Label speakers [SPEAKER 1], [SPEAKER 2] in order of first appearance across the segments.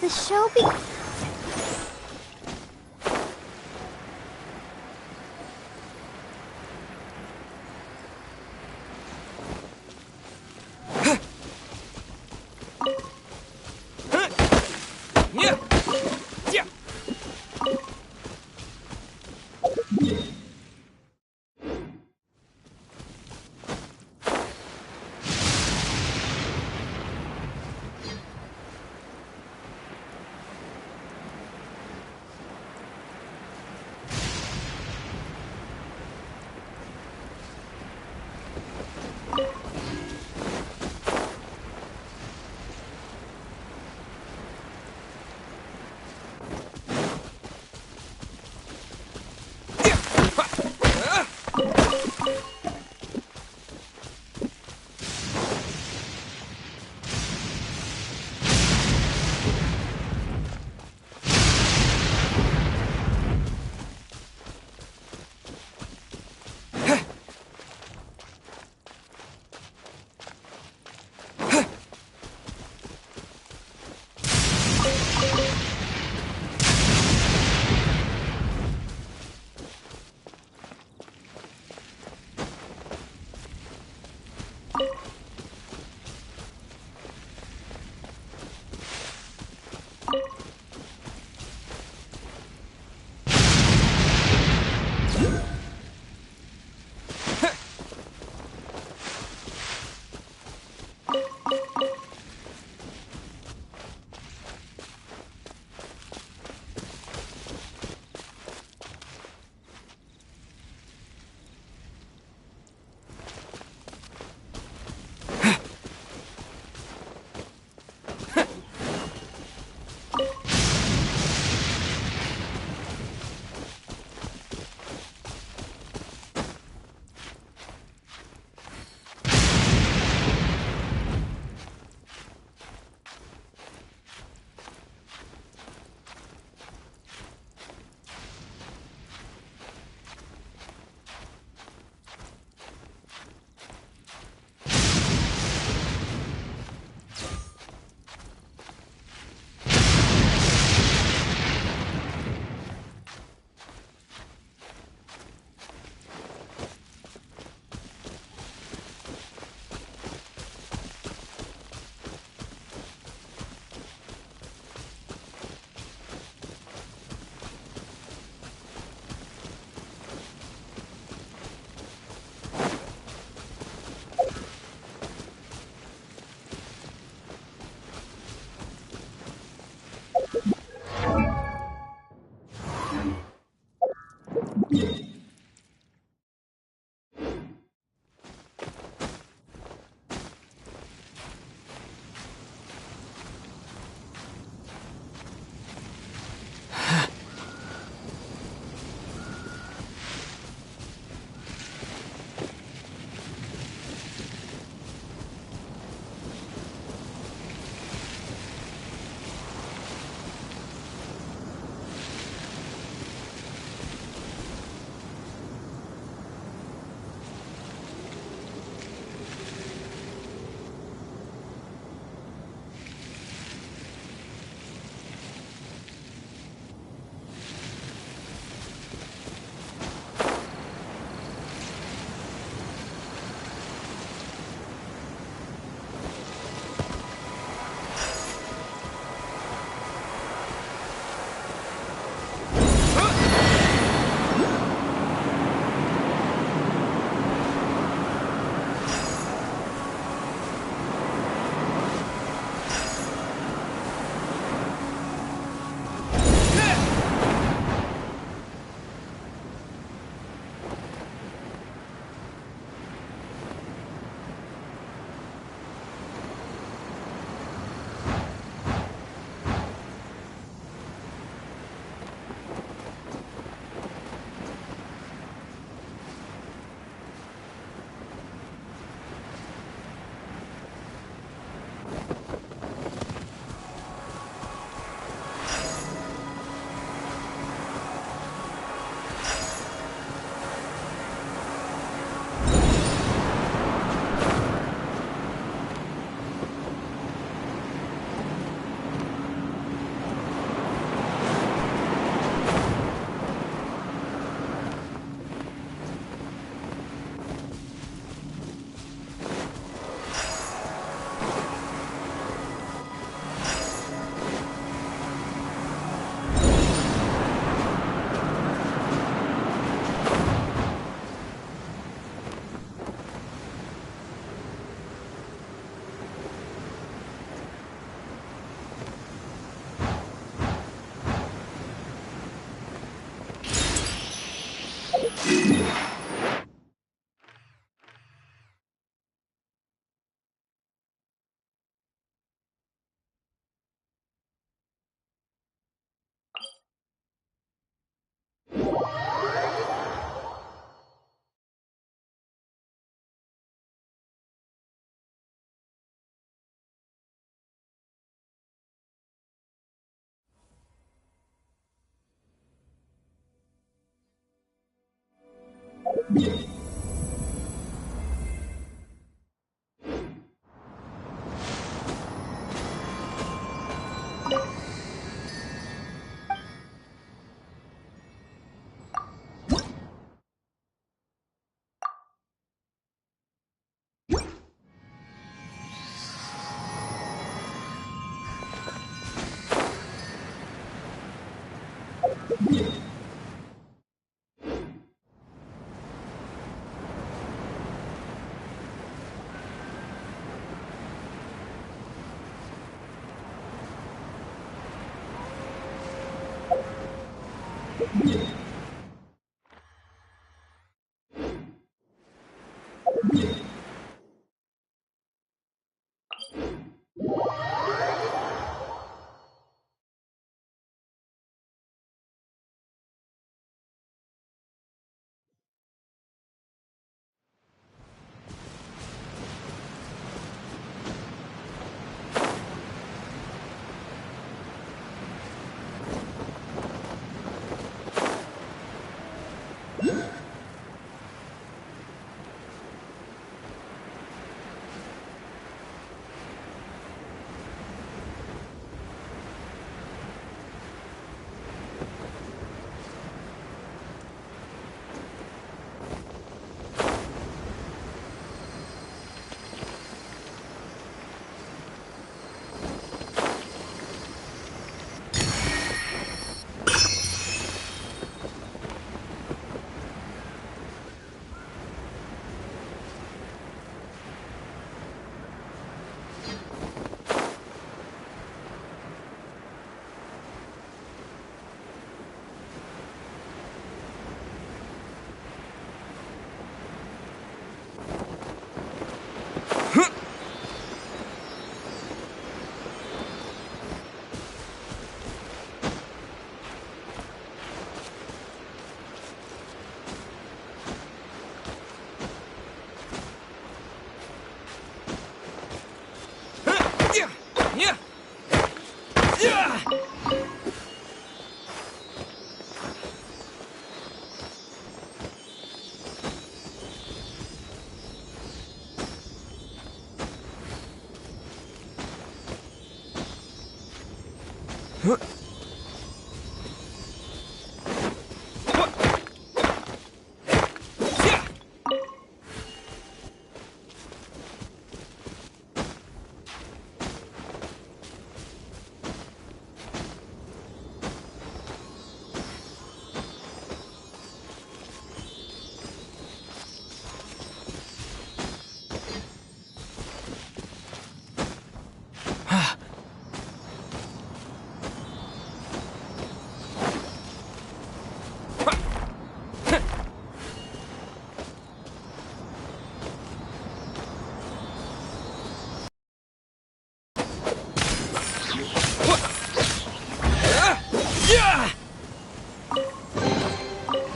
[SPEAKER 1] The show be...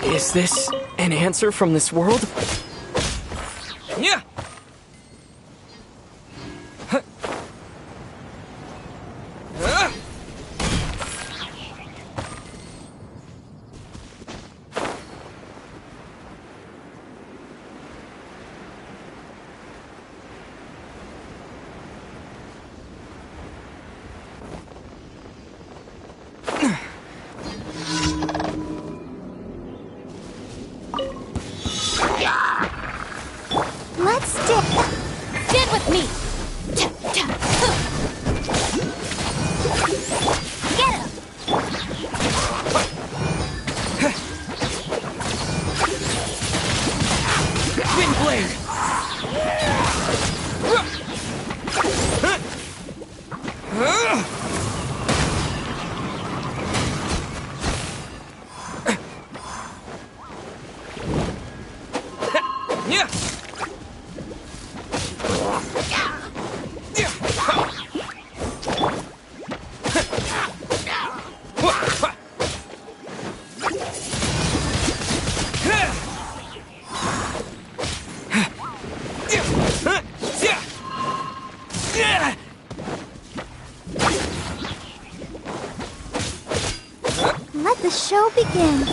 [SPEAKER 1] Is this an answer from this world? Yeah.
[SPEAKER 2] Let's stand with me. Get him.
[SPEAKER 1] Wind blade. Yeah.
[SPEAKER 2] Let the show begin.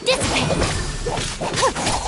[SPEAKER 2] Dissipate.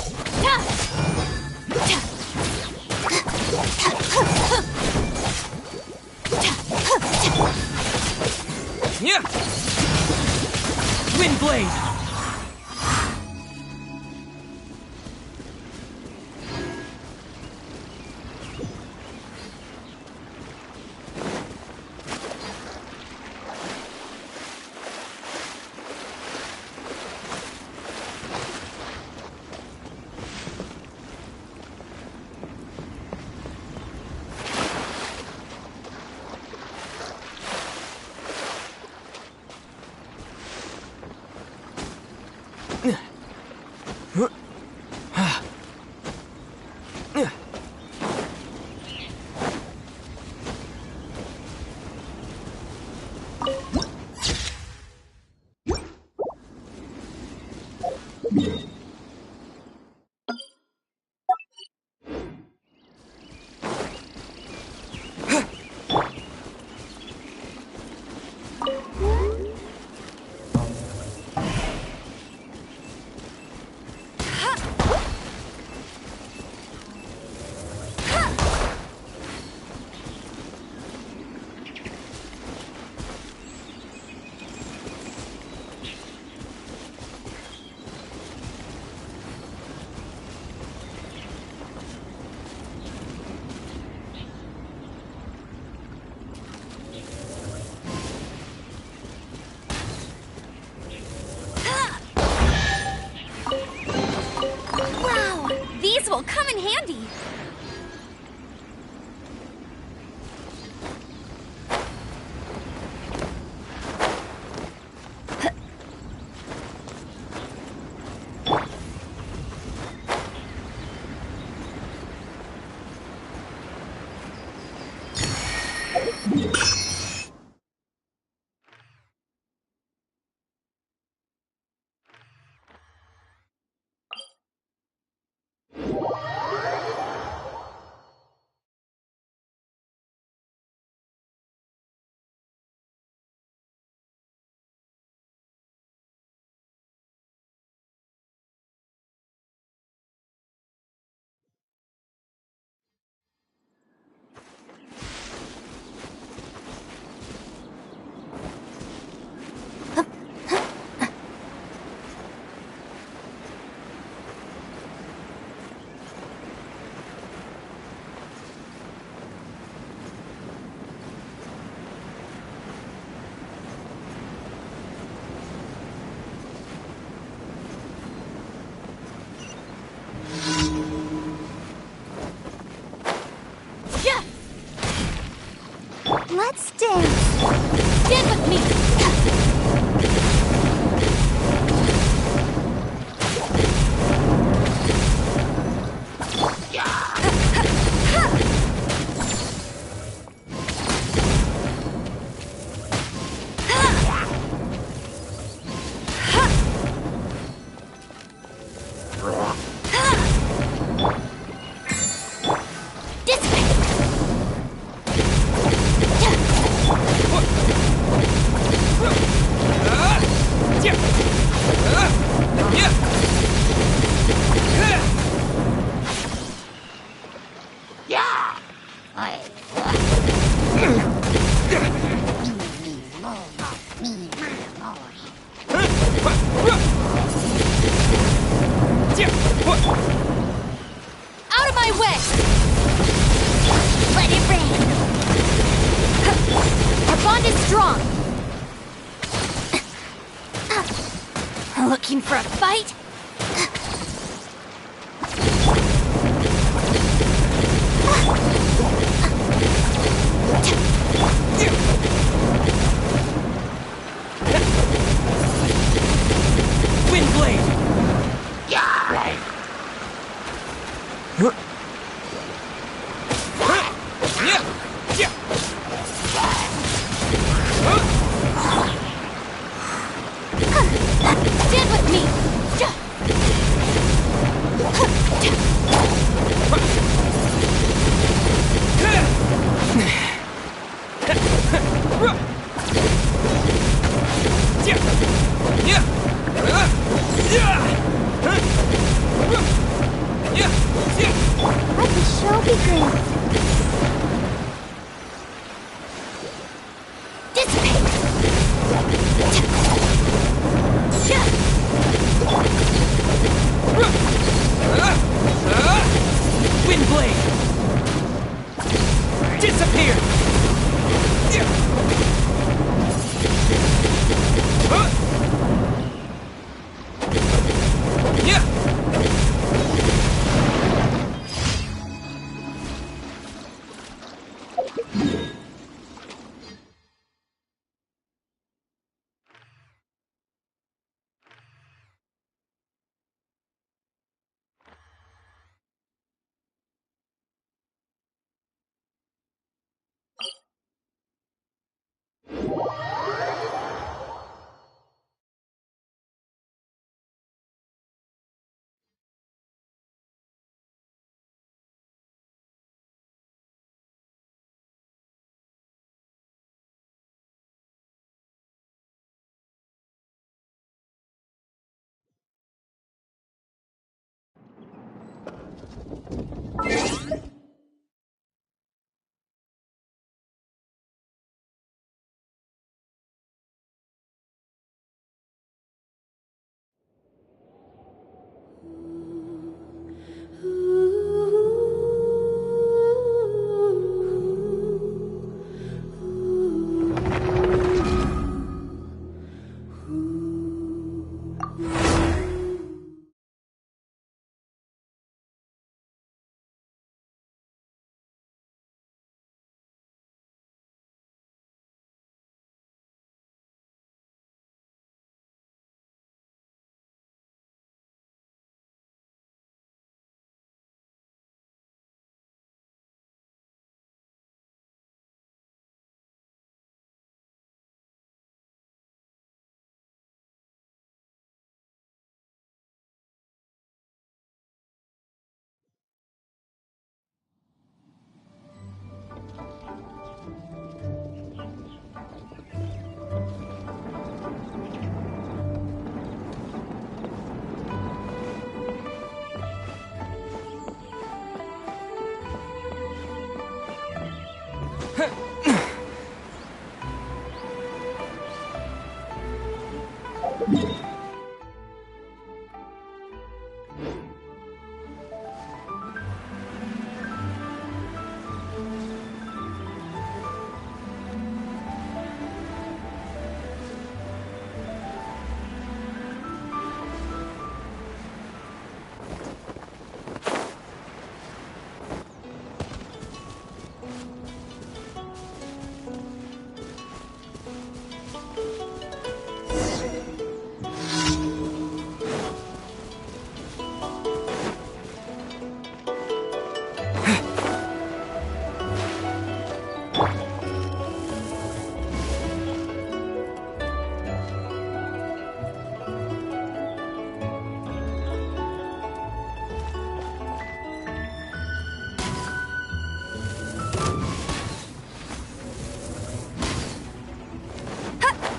[SPEAKER 2] They'll come in handy.
[SPEAKER 3] Let's dance.
[SPEAKER 2] Stand with me. Out of my way! Let it rain! Our bond is strong! Looking for a fight?
[SPEAKER 1] Wind blade!
[SPEAKER 2] Stand with me!
[SPEAKER 3] Let the show begin.
[SPEAKER 1] Wind blade! Disappear!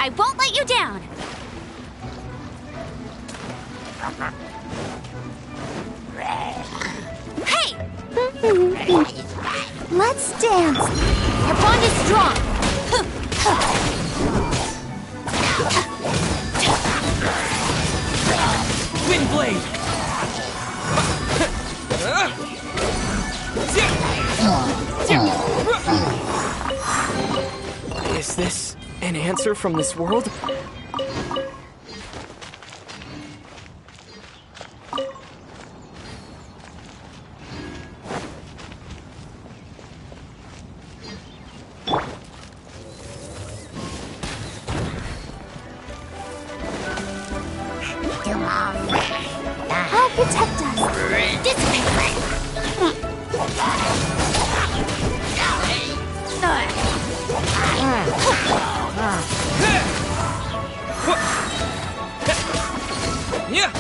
[SPEAKER 2] I won't let you down! Hey!
[SPEAKER 3] Let's dance.
[SPEAKER 2] Our bond is strong!
[SPEAKER 1] Wind blade! Is this an answer from this world?
[SPEAKER 3] I'll protect us.
[SPEAKER 1] Yeah!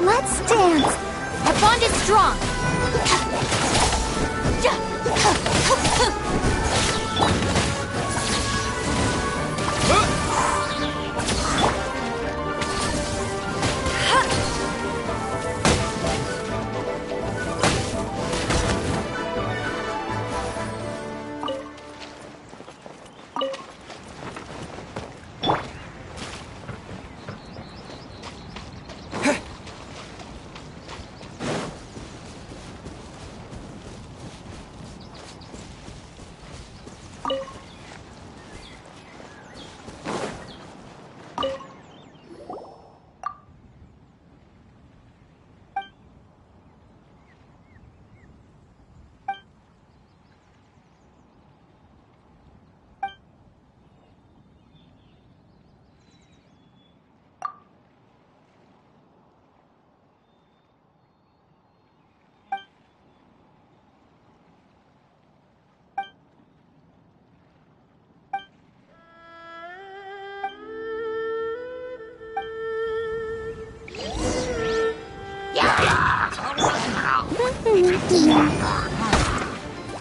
[SPEAKER 3] Let's dance.
[SPEAKER 2] Our bond is strong!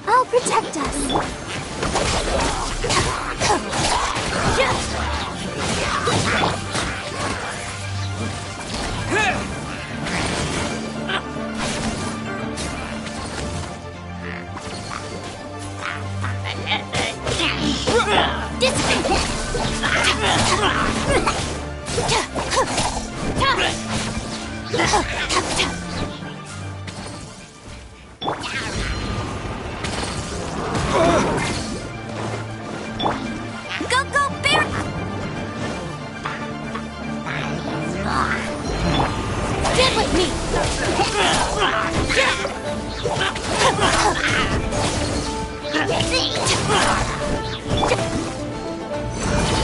[SPEAKER 3] I'll protect us.
[SPEAKER 2] Go, go, bear! Stand with me!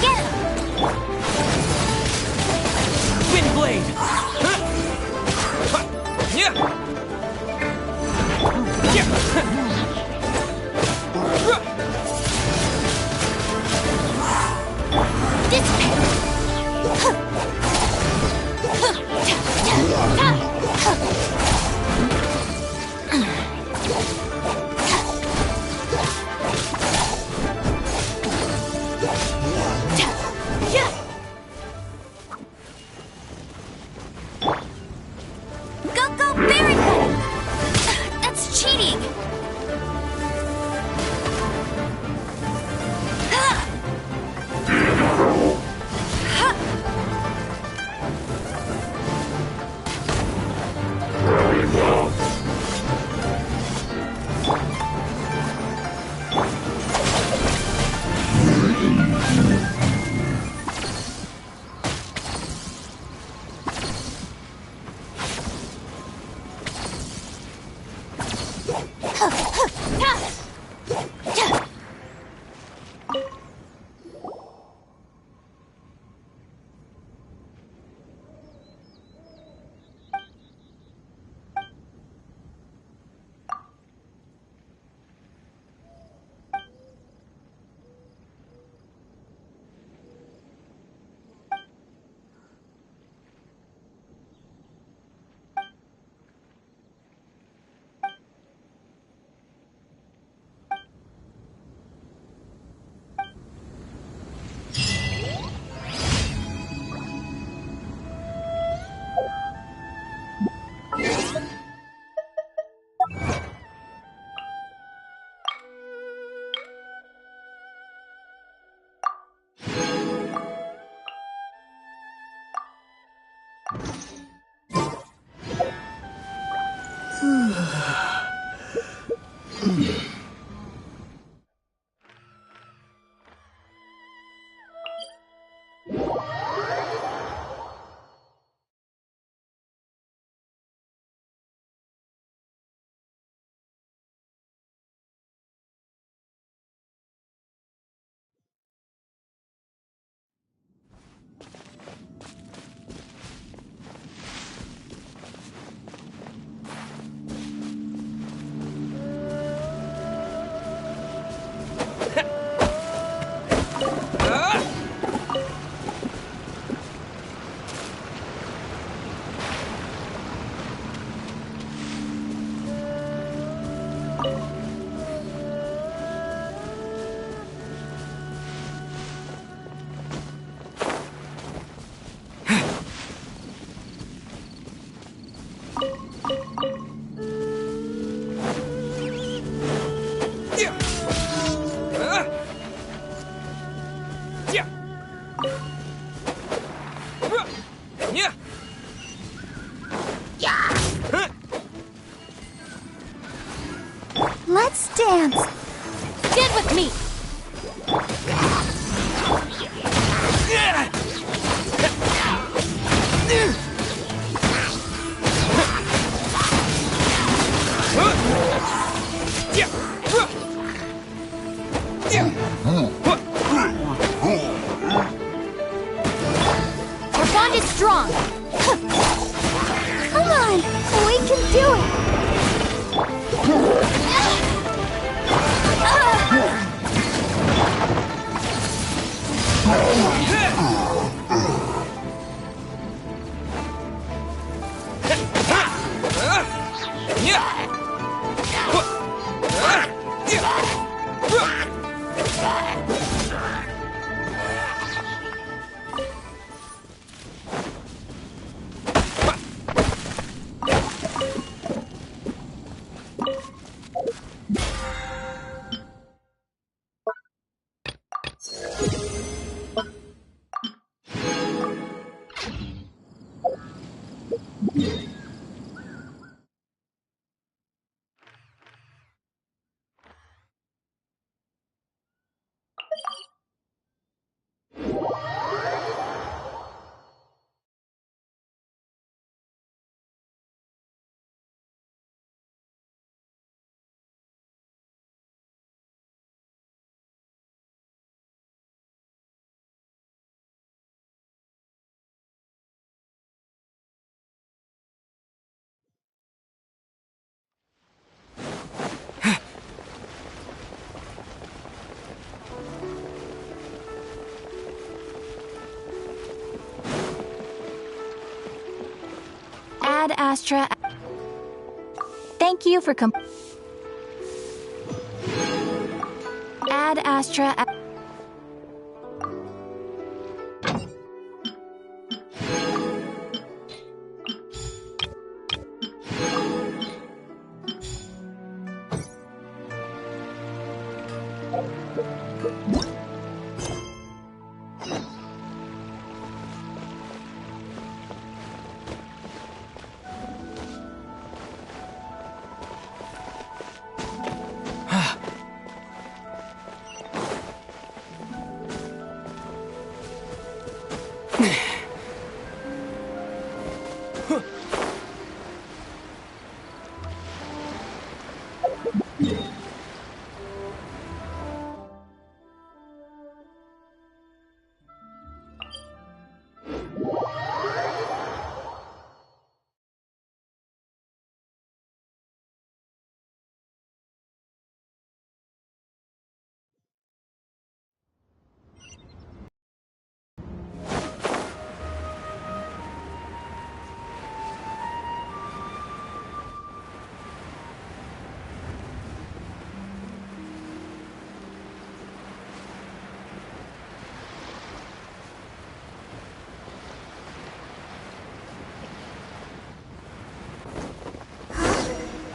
[SPEAKER 2] Get him! Our bond is strong.
[SPEAKER 3] Come on, we can do it.
[SPEAKER 2] Ad Astra. Thank you for Ad Astra.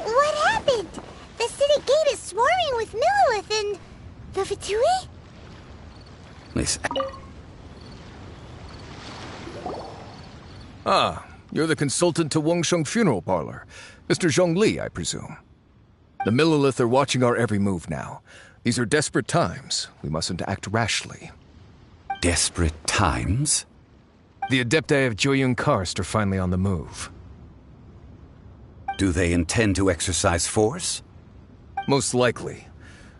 [SPEAKER 3] What happened? The city gate is swarming with Millilith and the Fatui?
[SPEAKER 4] Listen.
[SPEAKER 5] Ah, you're the consultant to Wengsheng Funeral Parlor. Mr. Zhongli, I presume. The Millilith are watching our every move now. These are desperate times. We mustn't act rashly.
[SPEAKER 4] Desperate times?
[SPEAKER 5] The Adepti of Joyun Karst are finally on the move.
[SPEAKER 4] Do they intend to exercise force?
[SPEAKER 5] Most likely.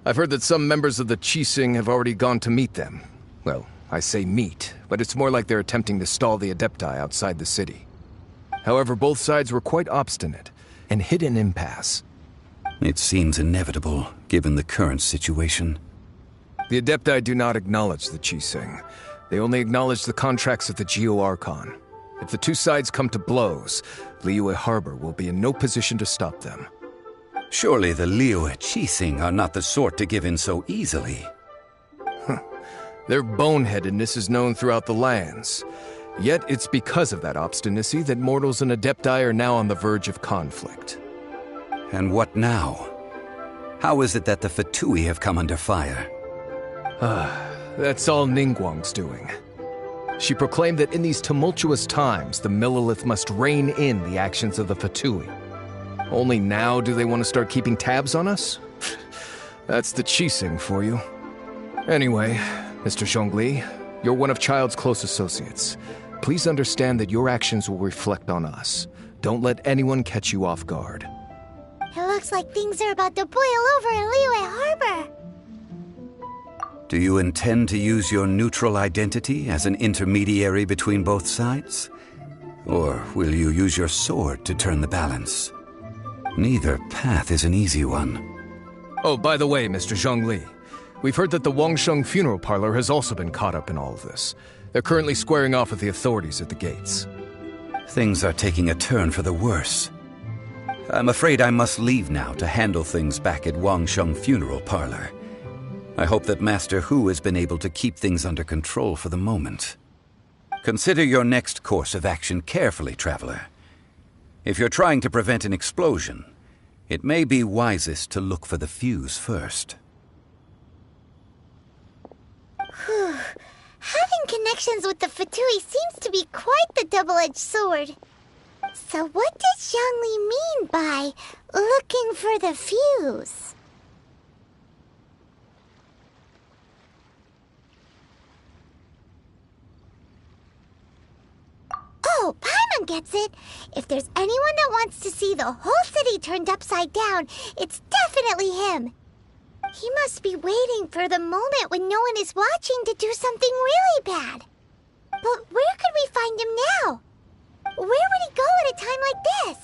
[SPEAKER 5] I've heard that some members of the Qixing have already gone to meet them. Well, I say meet, but it's more like they're attempting to stall the Adepti outside the city. However, both sides were quite obstinate and hit an impasse.
[SPEAKER 4] It seems inevitable, given the current situation.
[SPEAKER 5] The Adepti do not acknowledge the Qixing. They only acknowledge the contracts of the Geo-Archon. If the two sides come to blows, Liyue Harbor will be in no position to stop them.
[SPEAKER 4] Surely the Liyue Qixing are not the sort to give in so easily.
[SPEAKER 5] Their boneheadedness is known throughout the lands. Yet it's because of that obstinacy that mortals and Adepti are now on the verge of conflict.
[SPEAKER 4] And what now? How is it that the Fatui have come under fire?
[SPEAKER 5] That's all Ningguang's doing. She proclaimed that in these tumultuous times, the Millilith must rein in the actions of the Fatui. Only now do they want to start keeping tabs on us? That's the Qixing for you. Anyway, Mr. Zhongli, you're one of Child's close associates. Please understand that your actions will reflect on us. Don't let anyone catch you off guard.
[SPEAKER 3] It looks like things are about to boil over in Liyue Harbor.
[SPEAKER 4] Do you intend to use your neutral identity as an intermediary between both sides? Or will you use your sword to turn the balance? Neither path is an easy one.
[SPEAKER 5] Oh, by the way, Mr. Zhongli, we've heard that the Wangsheng funeral parlor has also been caught up in all of this. They're currently squaring off with the authorities at the gates.
[SPEAKER 4] Things are taking a turn for the worse. I'm afraid I must leave now to handle things back at Wangsheng funeral parlor. I hope that Master Hu has been able to keep things under control for the moment. Consider your next course of action carefully, traveler. If you're trying to prevent an explosion, it may be wisest to look for the fuse first.
[SPEAKER 3] Having connections with the Fatui seems to be quite the double-edged sword. So what does Zhongli mean by looking for the fuse? Oh, Paimon gets it. If there's anyone that wants to see the whole city turned upside down, it's definitely him. He must be waiting for the moment when no one is watching to do something really bad. But where could we find him now? Where would he go at a time like this?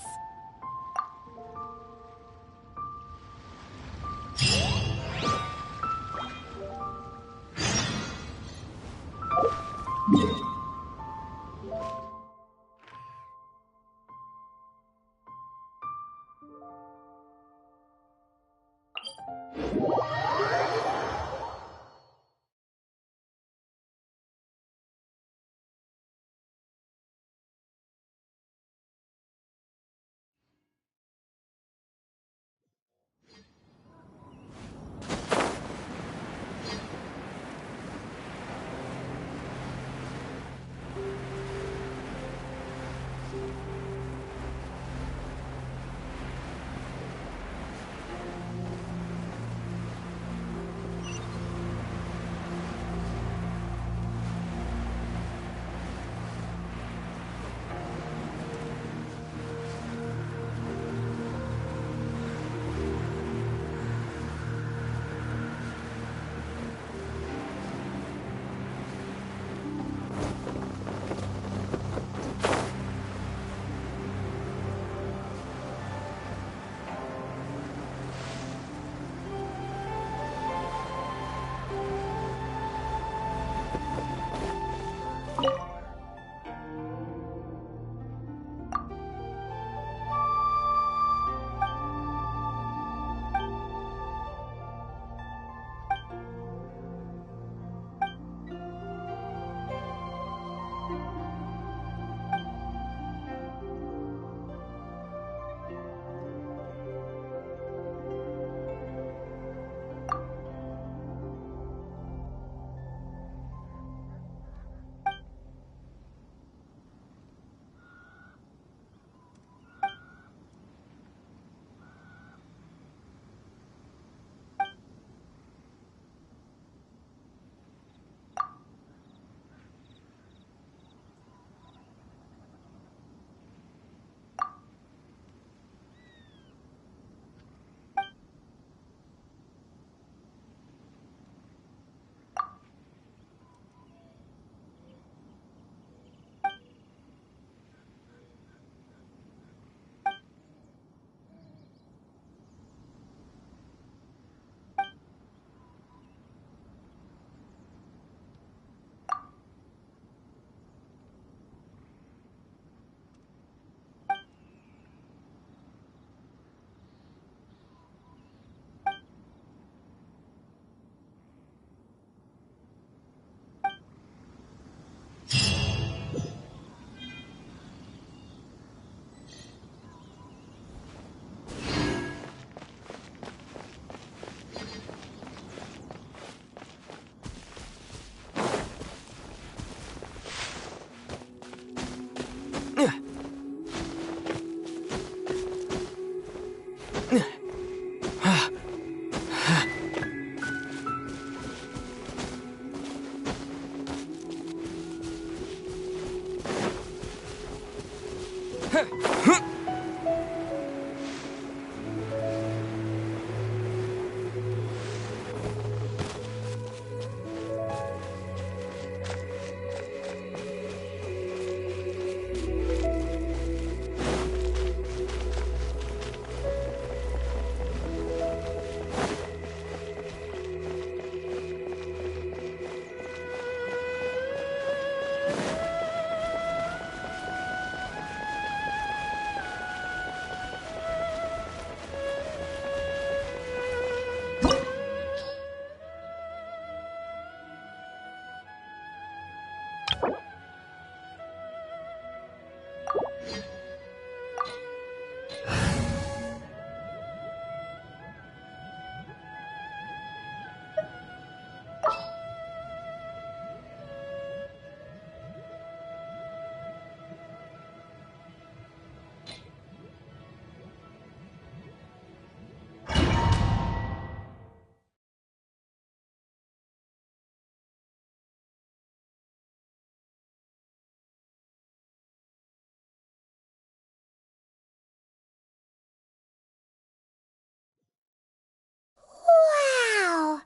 [SPEAKER 3] Wow!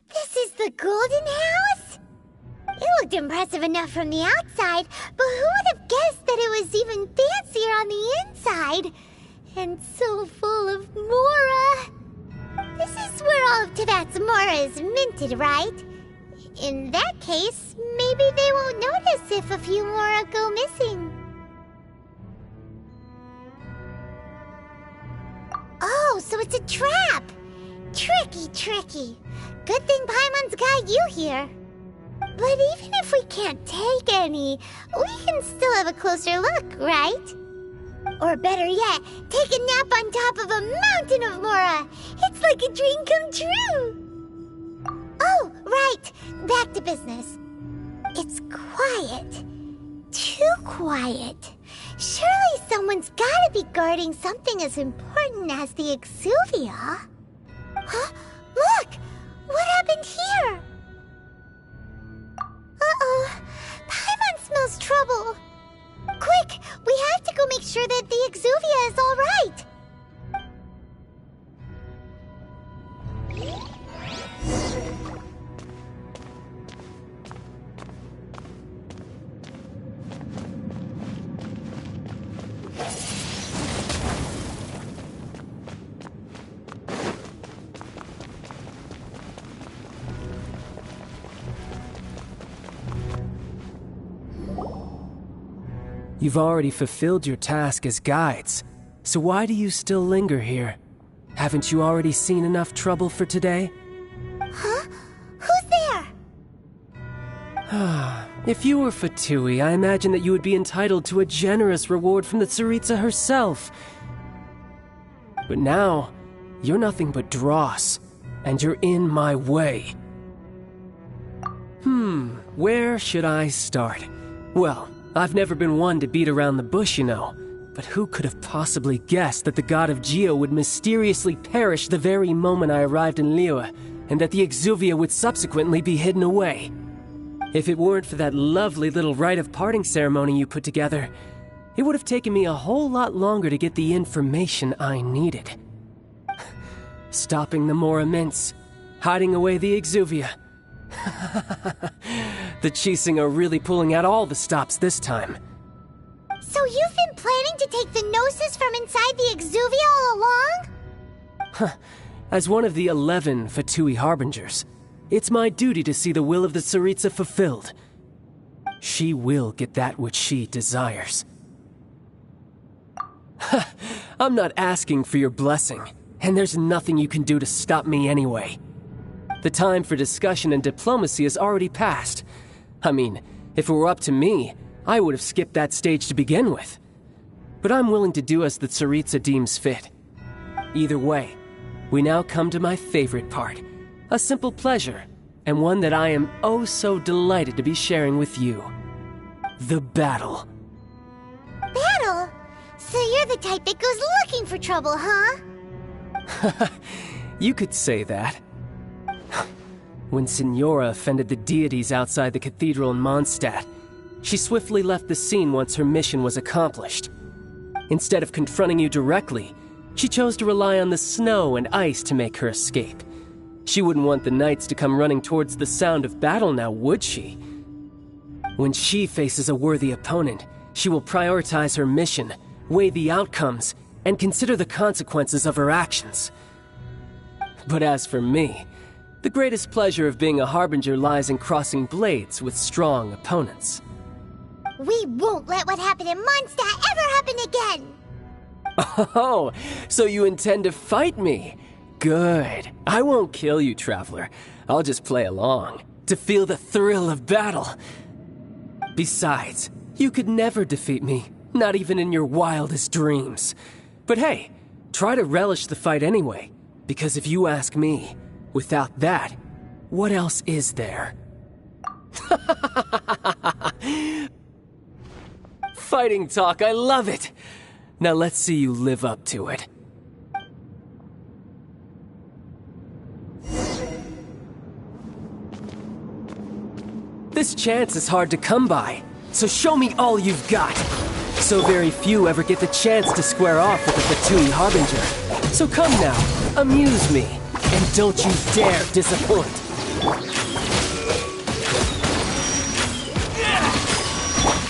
[SPEAKER 3] This is the Golden House? It looked impressive enough from the outside, but who would have guessed that it was even fancier on the inside? And so full of Mora. This is where all of Teyvat's Mora is minted, right? In that case, maybe they won't notice if a few Mora go missing. Oh, so it's a trap! Tricky, tricky. Good thing Paimon's got you here. But even if we can't take any, we can still have a closer look, right? Or better yet, take a nap on top of a mountain of Mora. It's like a dream come true. Oh, right. Back to business. It's quiet. Too quiet. Surely someone's gotta be guarding something as important as the Exuvia. Huh? Look! What happened here? Uh-oh. Paimon smells trouble. Quick! We have to go make sure that the Exuvia is all right.
[SPEAKER 6] You've already fulfilled your task as guides, so why do you still linger here? Haven't you already seen enough trouble for today?
[SPEAKER 3] Huh? Who's there?
[SPEAKER 6] If you were Fatui, I imagine that you would be entitled to a generous reward from the Tsaritsa herself. But now, you're nothing but dross, and you're in my way. Where should I start? Well, I've never been one to beat around the bush, you know. But who could have possibly guessed that the god of Geo would mysteriously perish the very moment I arrived in Liyue, and that the Exuvia would subsequently be hidden away? If it weren't for that lovely little rite of parting ceremony you put together, it would have taken me a whole lot longer to get the information I needed. Stopping the Mora Mints, hiding away the Exuvia. The Qixing are really pulling out all the stops this time.
[SPEAKER 3] So you've been planning to take the Gnosis from inside the Exuvia all along?
[SPEAKER 6] As one of the 11 Fatui Harbingers, it's my duty to see the will of the Tsaritsa fulfilled. She will get that which she desires. I'm not asking for your blessing, and there's nothing you can do to stop me anyway. The time for discussion and diplomacy has already passed. I mean, if it were up to me, I would have skipped that stage to begin with. But I'm willing to do as the Tsaritsa deems fit. Either way, we now come to my favorite part. A simple pleasure, and one that I am oh so delighted to be sharing with you. The battle.
[SPEAKER 3] Battle? So you're the type that goes looking for trouble, huh?
[SPEAKER 6] You could say that. When Signora offended the deities outside the cathedral in Mondstadt, she swiftly left the scene once her mission was accomplished. Instead of confronting you directly, she chose to rely on the snow and ice to make her escape. She wouldn't want the knights to come running towards the sound of battle now, would she? When she faces a worthy opponent, she will prioritize her mission, weigh the outcomes, and consider the consequences of her actions. But as for me, the greatest pleasure of being a harbinger lies in crossing blades with strong opponents.
[SPEAKER 3] We won't let what happened in Mondstadt ever happen again!
[SPEAKER 6] Oh, so you intend to fight me? Good. I won't kill you, Traveler. I'll just play along, to feel the thrill of battle. Besides, you could never defeat me, not even in your wildest dreams. But hey, try to relish the fight anyway, because if you ask me, without that, what else is there? Fighting talk, I love it! Now let's see you live up to it. This chance is hard to come by, so show me all you've got. So very few ever get the chance to square off with a Fatui Harbinger. So come now, amuse me, and don't you dare disappoint.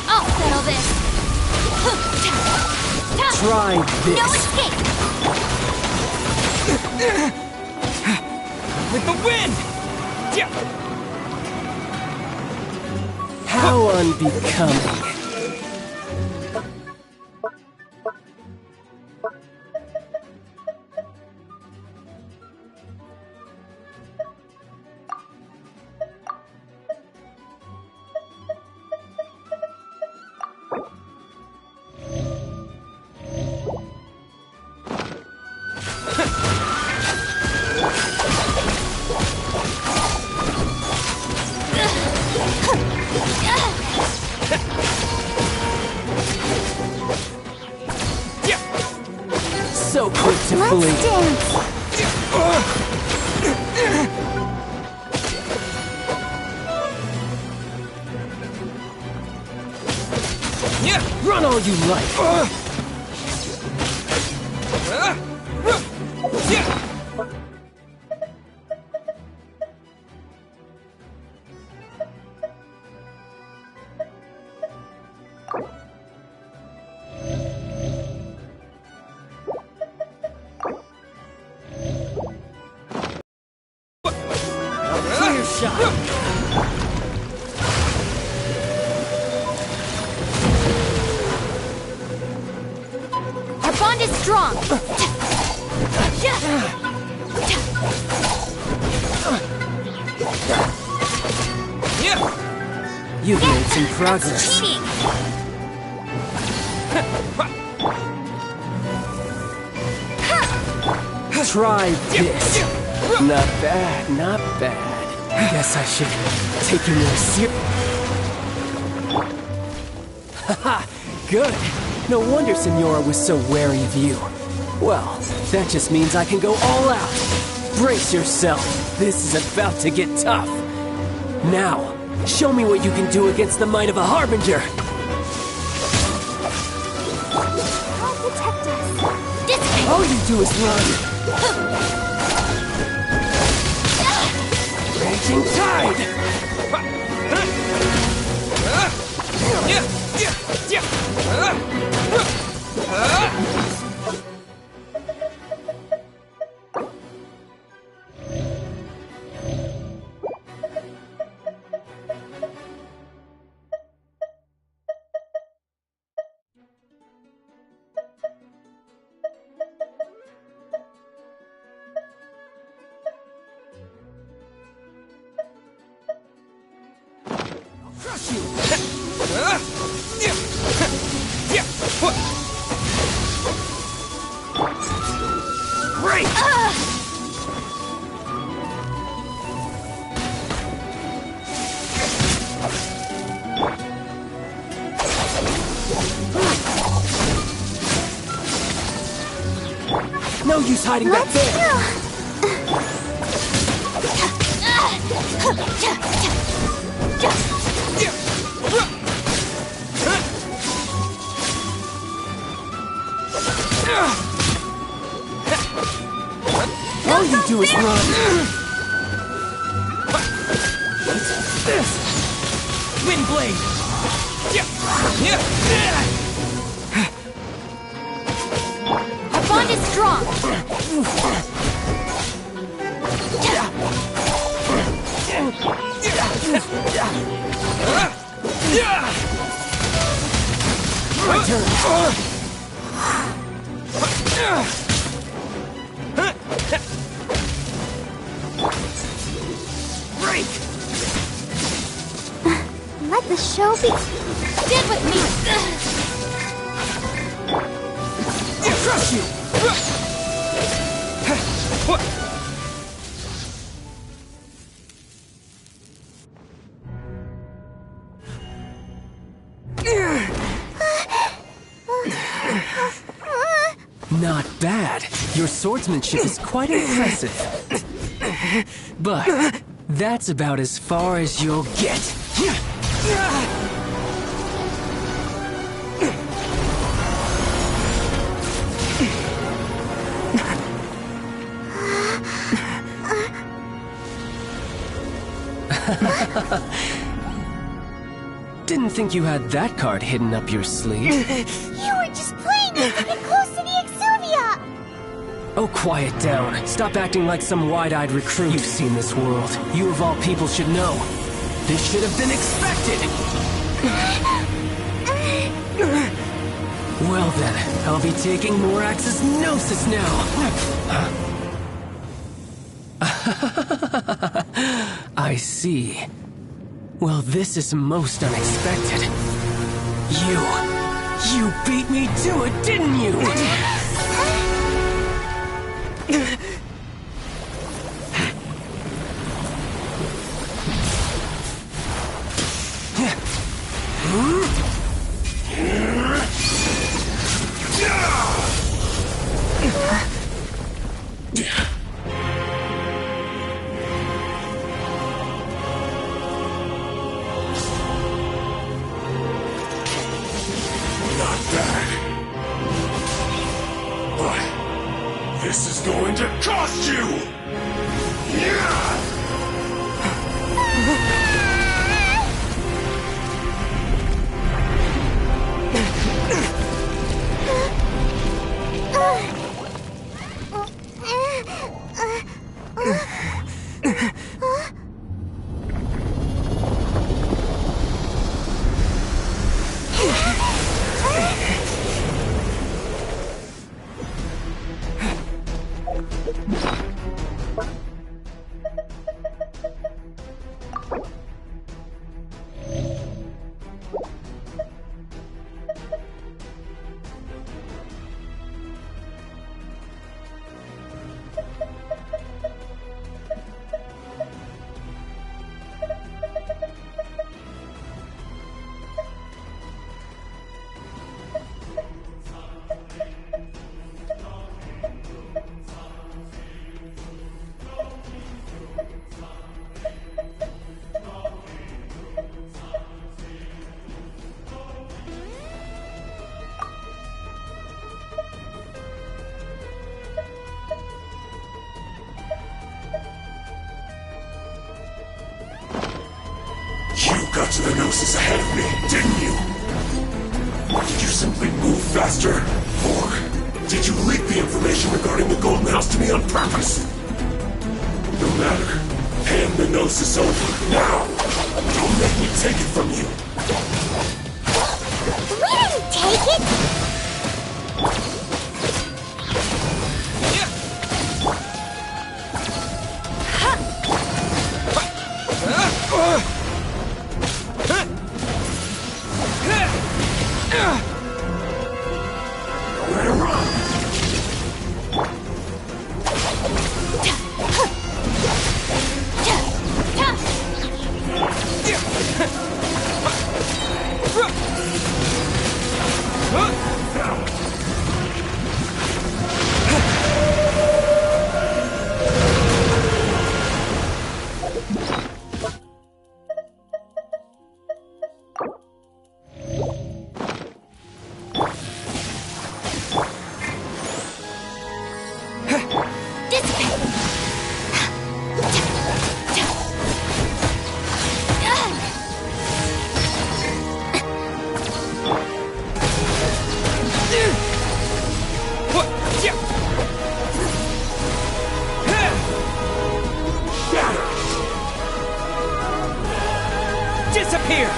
[SPEAKER 2] I'll settle this.
[SPEAKER 6] Try this.
[SPEAKER 2] No escape.
[SPEAKER 1] With the wind!
[SPEAKER 6] How unbecoming. So quick to
[SPEAKER 3] Let's
[SPEAKER 6] believe.
[SPEAKER 3] dance!
[SPEAKER 6] Run all you like. Clear shot.
[SPEAKER 2] Our bond is strong.
[SPEAKER 6] You've made some progress.
[SPEAKER 2] Cheating.
[SPEAKER 6] Try this. Not bad, not bad. Guess I should take you more seriously. Haha, good. No wonder Senora was so wary of you. Well, that just means I can go all out. Brace yourself. This is about to get tough. Now, show me what you can do against the might of a Harbinger.
[SPEAKER 3] I'll protect us.
[SPEAKER 6] All you do is run. Raging tide! Crush you! Great! No use hiding back there! do is run.
[SPEAKER 1] What's this? Wind blade!
[SPEAKER 2] Our bond is strong.
[SPEAKER 6] My turn.
[SPEAKER 1] Break!
[SPEAKER 3] Let the show be.
[SPEAKER 2] Stand with me.
[SPEAKER 1] I'll crush you!
[SPEAKER 6] Not bad. Your swordsmanship is quite impressive. But that's about as far as you'll get. Didn't think you had that card hidden up your sleeve.
[SPEAKER 3] You were just playing it to get close to the Exuvia!
[SPEAKER 6] Oh, quiet down. Stop acting like some wide-eyed recruit. You've seen this world. You of all people should know. This should have been expected! Well then, I'll be taking Morax's Gnosis now! I see. Well, this is most unexpected. You beat me to it, didn't you?
[SPEAKER 7] Not bad. But this is going to cost you! Yeah! You got to the Gnosis ahead of me, didn't you? Did you simply move faster? Or did you leak the information regarding the Golden House to me on purpose? No matter. Hand the Gnosis over, now! Don't make me take it from you!
[SPEAKER 3] We didn't take it!
[SPEAKER 7] Where to run?
[SPEAKER 1] Disappear!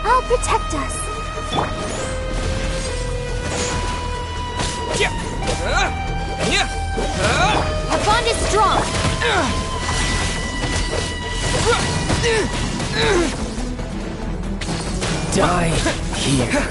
[SPEAKER 3] I'll protect us.
[SPEAKER 2] Our bond is strong.
[SPEAKER 6] Die here.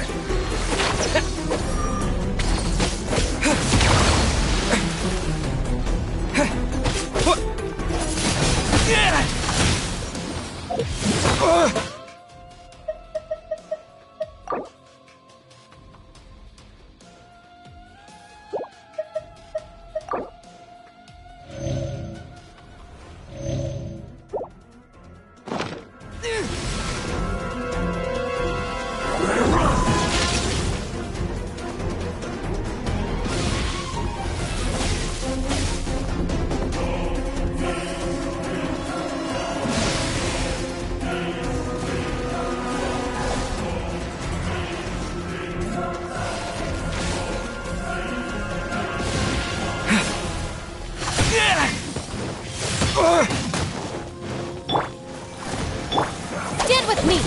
[SPEAKER 2] Stand with me.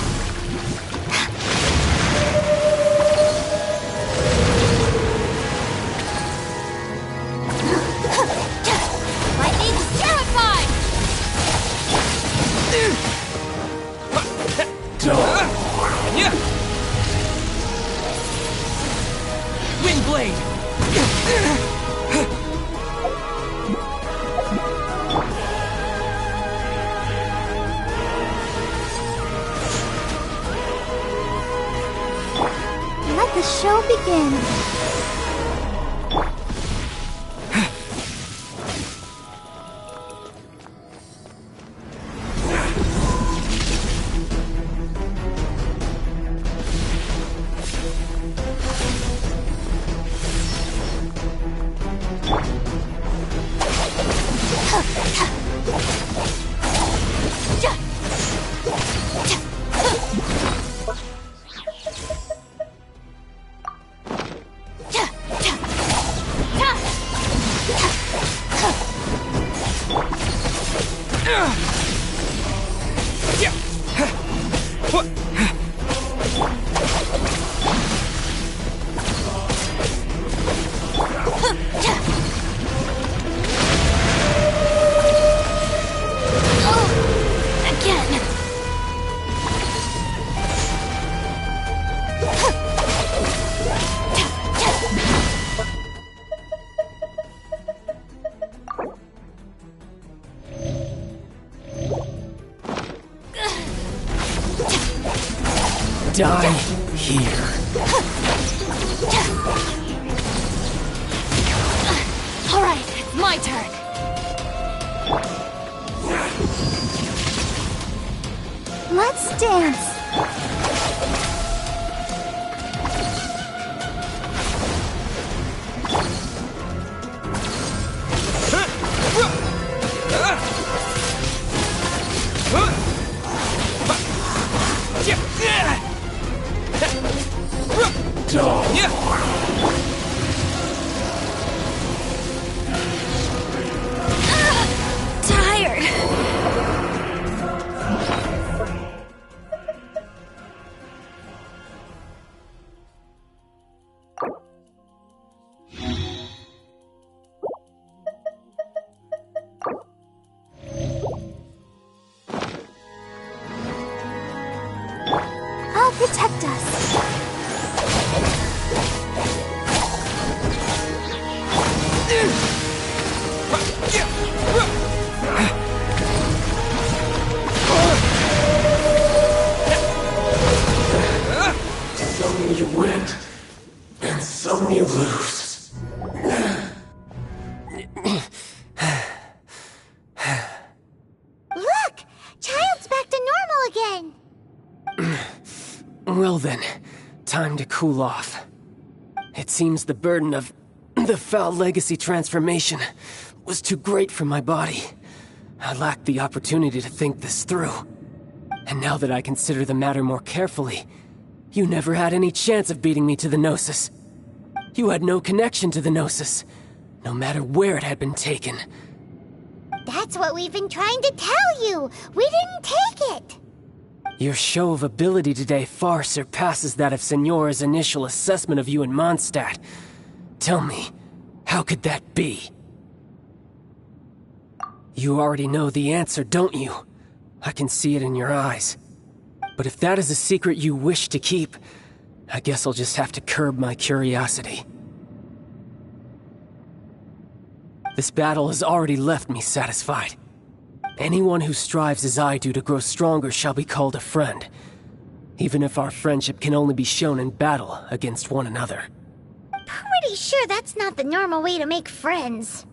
[SPEAKER 2] Lightning's terrified.
[SPEAKER 1] Wind blade!
[SPEAKER 3] Let the show begin.
[SPEAKER 6] Die here.
[SPEAKER 2] All right, it's my turn.
[SPEAKER 3] Let's dance.
[SPEAKER 2] Tired.
[SPEAKER 3] I'll protect us.
[SPEAKER 7] Some you win, and some you lose.
[SPEAKER 3] Look! Child's back to normal again!
[SPEAKER 6] Well then, time to cool off. It seems the burden of the foul legacy transformation was too great for my body. I lacked the opportunity to think this through. And now that I consider the matter more carefully, you never had any chance of beating me to the Gnosis. You had no connection to the Gnosis, no matter where it had been taken.
[SPEAKER 3] That's what we've been trying to tell you! We didn't take it!
[SPEAKER 6] Your show of ability today far surpasses that of Signora's initial assessment of you in Mondstadt. Tell me, how could that be? You already know the answer, don't you? I can see it in your eyes. But if that is a secret you wish to keep, I guess I'll just have to curb my curiosity. This battle has already left me satisfied. Anyone who strives as I do to grow stronger shall be called a friend, even if our friendship can only be shown in battle against one another.
[SPEAKER 3] Pretty sure that's not the normal way to make friends.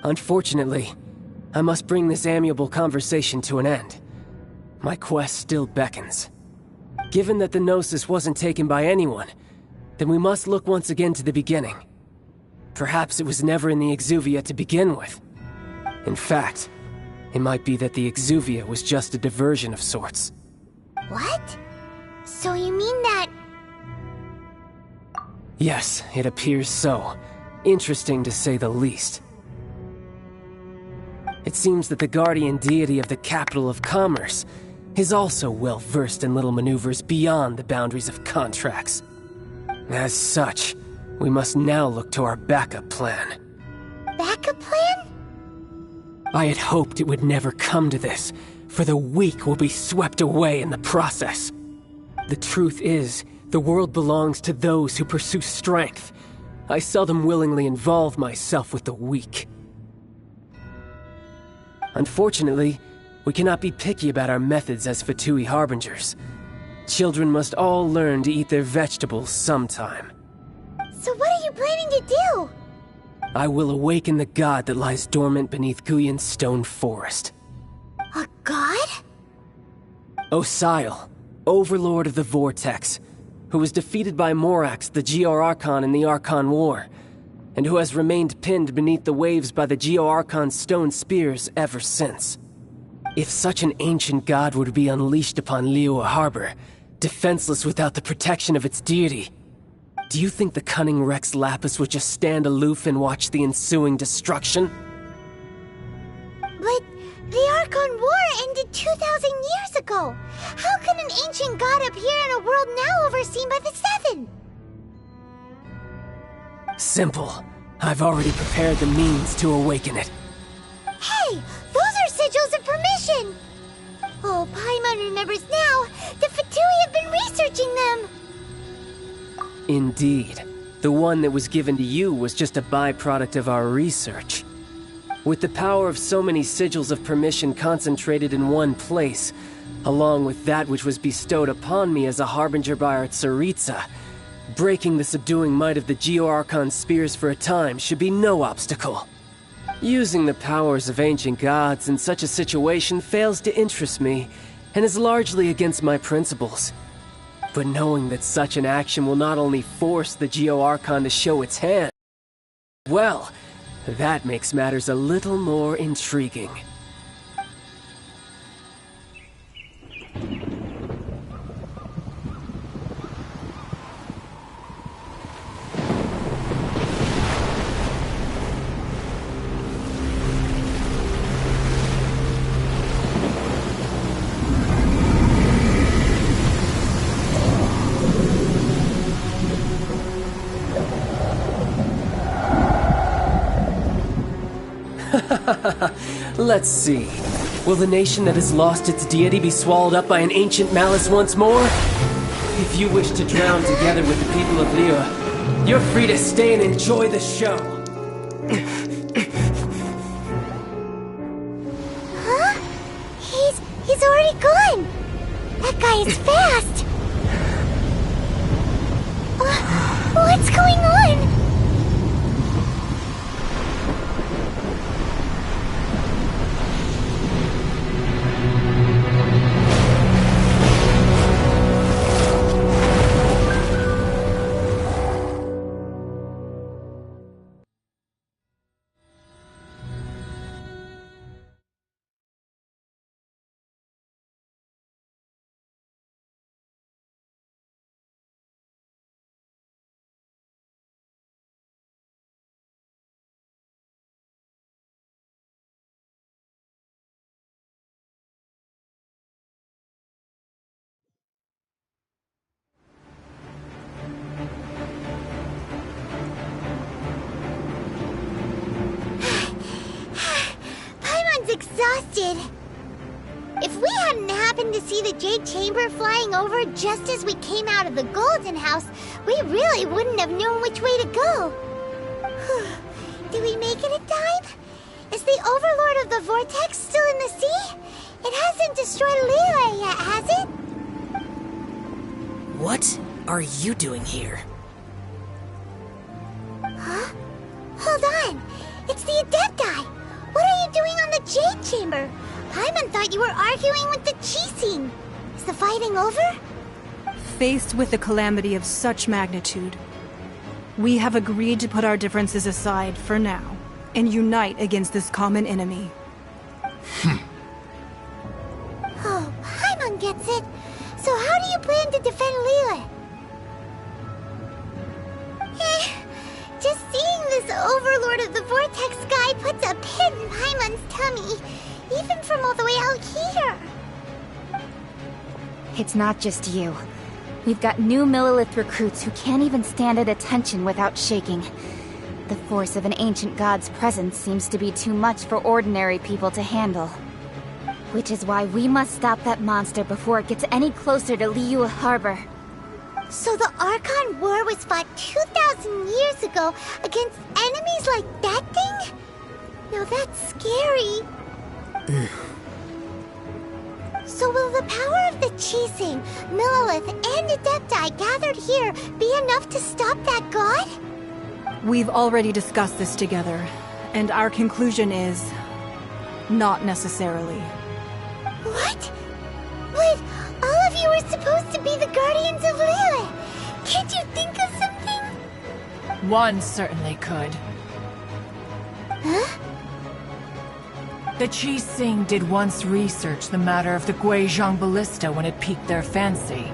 [SPEAKER 6] Unfortunately, I must bring this amiable conversation to an end. My quest still beckons. Given that the Gnosis wasn't taken by anyone, then we must look once again to the beginning. Perhaps it was never in the Exuvia to begin with. In fact, it might be that the Exuvia was just a diversion of sorts.
[SPEAKER 3] What? So you mean that...
[SPEAKER 6] Yes, it appears so. Interesting to say the least. It seems that the guardian deity of the capital of commerce is also well versed in little maneuvers beyond the boundaries of contracts. As such, we must now look to our backup plan.
[SPEAKER 3] Backup plan?
[SPEAKER 6] I had hoped it would never come to this, for the weak will be swept away in the process. The truth is, the world belongs to those who pursue strength. I seldom willingly involve myself with the weak. Unfortunately, we cannot be picky about our methods as Fatui Harbingers. Children must all learn to eat their vegetables sometime.
[SPEAKER 3] So what are you planning to do?
[SPEAKER 6] I will awaken the god that lies dormant beneath Guyon's stone forest.
[SPEAKER 3] A god?
[SPEAKER 6] Osial, overlord of the Vortex, who was defeated by Morax, the Geo-Archon in the Archon War, and who has remained pinned beneath the waves by the Geo-Archon's stone spears ever since. If such an ancient god were to be unleashed upon Liyue Harbor, defenseless without the protection of its deity, do you think the cunning Rex Lapis would just stand aloof and watch the ensuing destruction?
[SPEAKER 3] But the Archon War ended 2,000 years ago. How can an ancient god appear in a world now overseen by the Seven?
[SPEAKER 6] Simple. I've already prepared the means to awaken it.
[SPEAKER 3] Hey, those are sigils of permission! Oh, Paimon remembers now. The Fatui have been researching them.
[SPEAKER 6] Indeed. The one that was given to you was just a byproduct of our research. With the power of so many sigils of permission concentrated in one place, along with that which was bestowed upon me as a harbinger by our Tsaritsa, breaking the subduing might of the Geo-Archon spears for a time should be no obstacle. Using the powers of ancient gods in such a situation fails to interest me, and is largely against my principles. But knowing that such an action will not only force the Geo-Archon to show its hand, well, that makes matters a little more intriguing. Let's see. Will the nation that has lost its deity be swallowed up by an ancient malice once more? If you wish to drown together with the people of Liyue, you're free to stay and enjoy the show.
[SPEAKER 3] Huh? He's already gone. That guy is fast. see the Jade Chamber flying over just as we came out of the Golden House, we really wouldn't have known which way to go. Did we make it in time? Is the Overlord of the Vortex still in the sea? It hasn't destroyed Liyue yet, has it?
[SPEAKER 8] What are you doing here?
[SPEAKER 3] Huh? Hold on. It's the Adepti. What are you doing on the Jade Chamber? Paimon thought you were arguing with the Qixing. Is the fighting over?
[SPEAKER 9] Faced with a calamity of such magnitude, we have agreed to put our differences aside for now and unite against this common enemy.
[SPEAKER 3] Oh, Paimon gets it. So how do you plan to defend Liyue? Just seeing this Overlord of the Vortex guy puts a pit in Paimon's tummy, even from all the way out here.
[SPEAKER 2] It's not just you. We've got new Millilith recruits who can't even stand at attention without shaking. The force of an ancient god's presence seems to be too much for ordinary people to handle. Which is why we must stop that monster before it gets any closer to Liyue Harbor.
[SPEAKER 3] So the Archon War was fought 2,000 years ago against enemies like that thing? Now that's scary. So will the power of the Qixing, Millilith, and Adepti gathered here be enough to stop that god?
[SPEAKER 9] We've already discussed this together, and our conclusion is... not necessarily.
[SPEAKER 3] What? But all of you were supposed to be the guardians of Liyue. Can't you think of something?
[SPEAKER 10] One certainly could.
[SPEAKER 3] Huh?
[SPEAKER 10] The Qixing did once research the matter of the Guizhong Ballista when it piqued their fancy.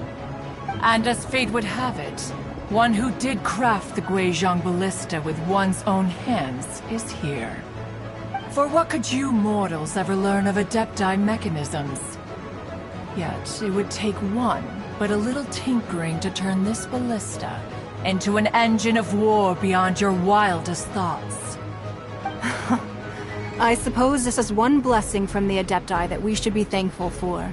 [SPEAKER 10] And as fate would have it, one who did craft the Guizhong Ballista with one's own hands is here. For what could you mortals ever learn of Adepti mechanisms? Yet, it would take one, but a little tinkering to turn this ballista into an engine of war beyond your wildest thoughts.
[SPEAKER 9] I suppose this is one blessing from the Adepti that we should be thankful for.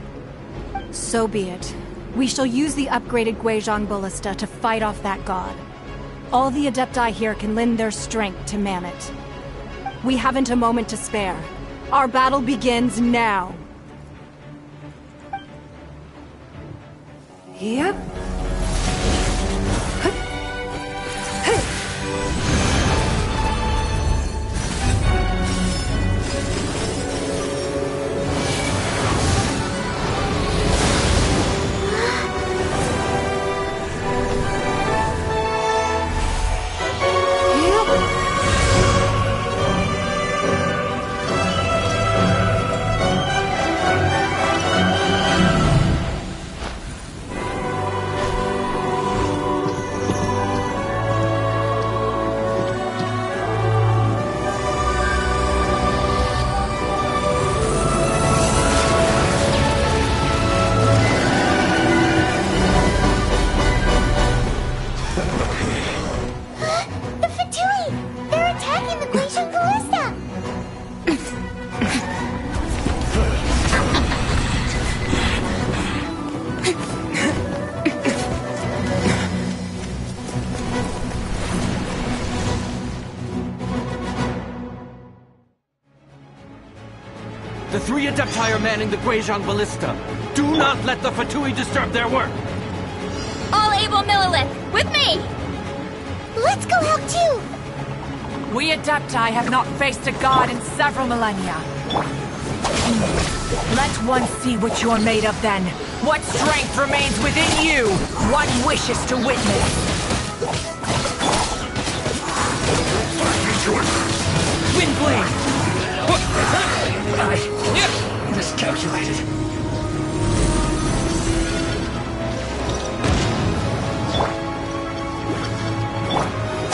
[SPEAKER 9] So be it. We shall use the upgraded Guizhong Ballista to fight off that god. All the Adepti here can lend their strength to man it. We haven't a moment to spare. Our battle begins now. Yep.
[SPEAKER 11] The three Adepti are manning the Guizhong Ballista. Do not let the Fatui disturb their work!
[SPEAKER 2] All able Millilith, with me!
[SPEAKER 3] Let's go help too!
[SPEAKER 10] We Adepti have not faced a god in several millennia. Let one see what you're made of then. What strength remains within you? One wishes to witness.
[SPEAKER 11] Windblade!
[SPEAKER 7] I miscalculated.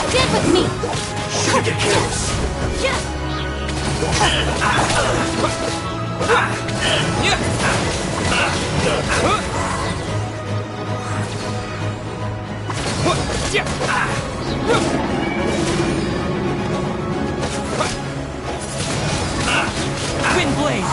[SPEAKER 2] Stand with me!
[SPEAKER 7] Should get close.
[SPEAKER 11] Windblade!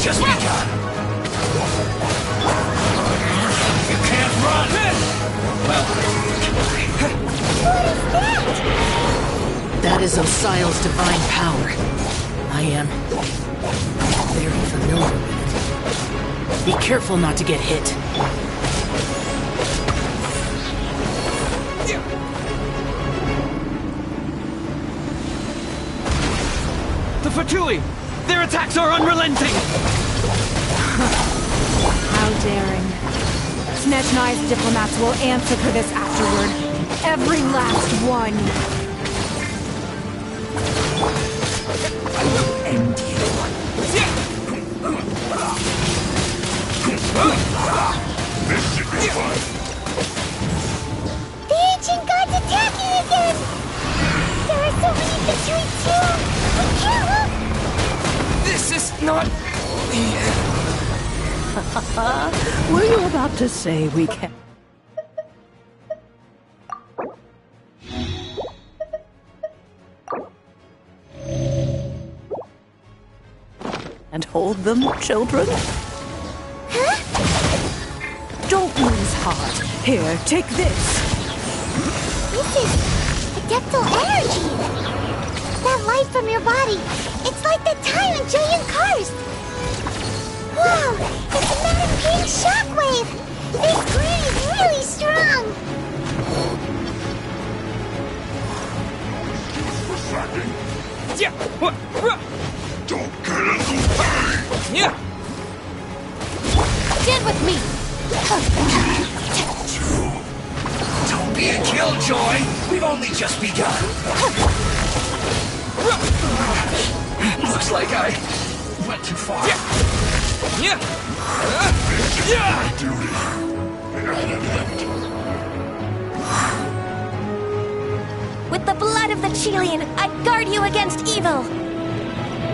[SPEAKER 7] just begun. You can't run! Well...
[SPEAKER 8] That is Osial's divine power. I am very familiar with it. Be careful not to get hit.
[SPEAKER 11] The Fatui! Their attacks are unrelenting!
[SPEAKER 9] How daring. Snezhnai's diplomats will answer for this afterward. Every last one.
[SPEAKER 7] I will end you. This should be fun.
[SPEAKER 3] The ancient god's attacking again! There are so many Fatui too! We can't look!
[SPEAKER 1] This is not...
[SPEAKER 12] Were you about to say we can... And hold them, children?
[SPEAKER 3] Huh?
[SPEAKER 12] Don't lose heart. Here, take this.
[SPEAKER 3] This is adeptal energy! That light from your body, it's like the time in Julian Karst! Wow, it's a Madame Pink shockwave! This green is really strong!
[SPEAKER 11] Yeah! What?
[SPEAKER 7] Don't get in the way!
[SPEAKER 11] Yeah!
[SPEAKER 3] Stand with me!
[SPEAKER 7] Don't be a killjoy! We've only just begun! Looks like I went too far.
[SPEAKER 11] Yeah!
[SPEAKER 7] Duty.
[SPEAKER 2] With the blood of the Chilean, I guard you against evil!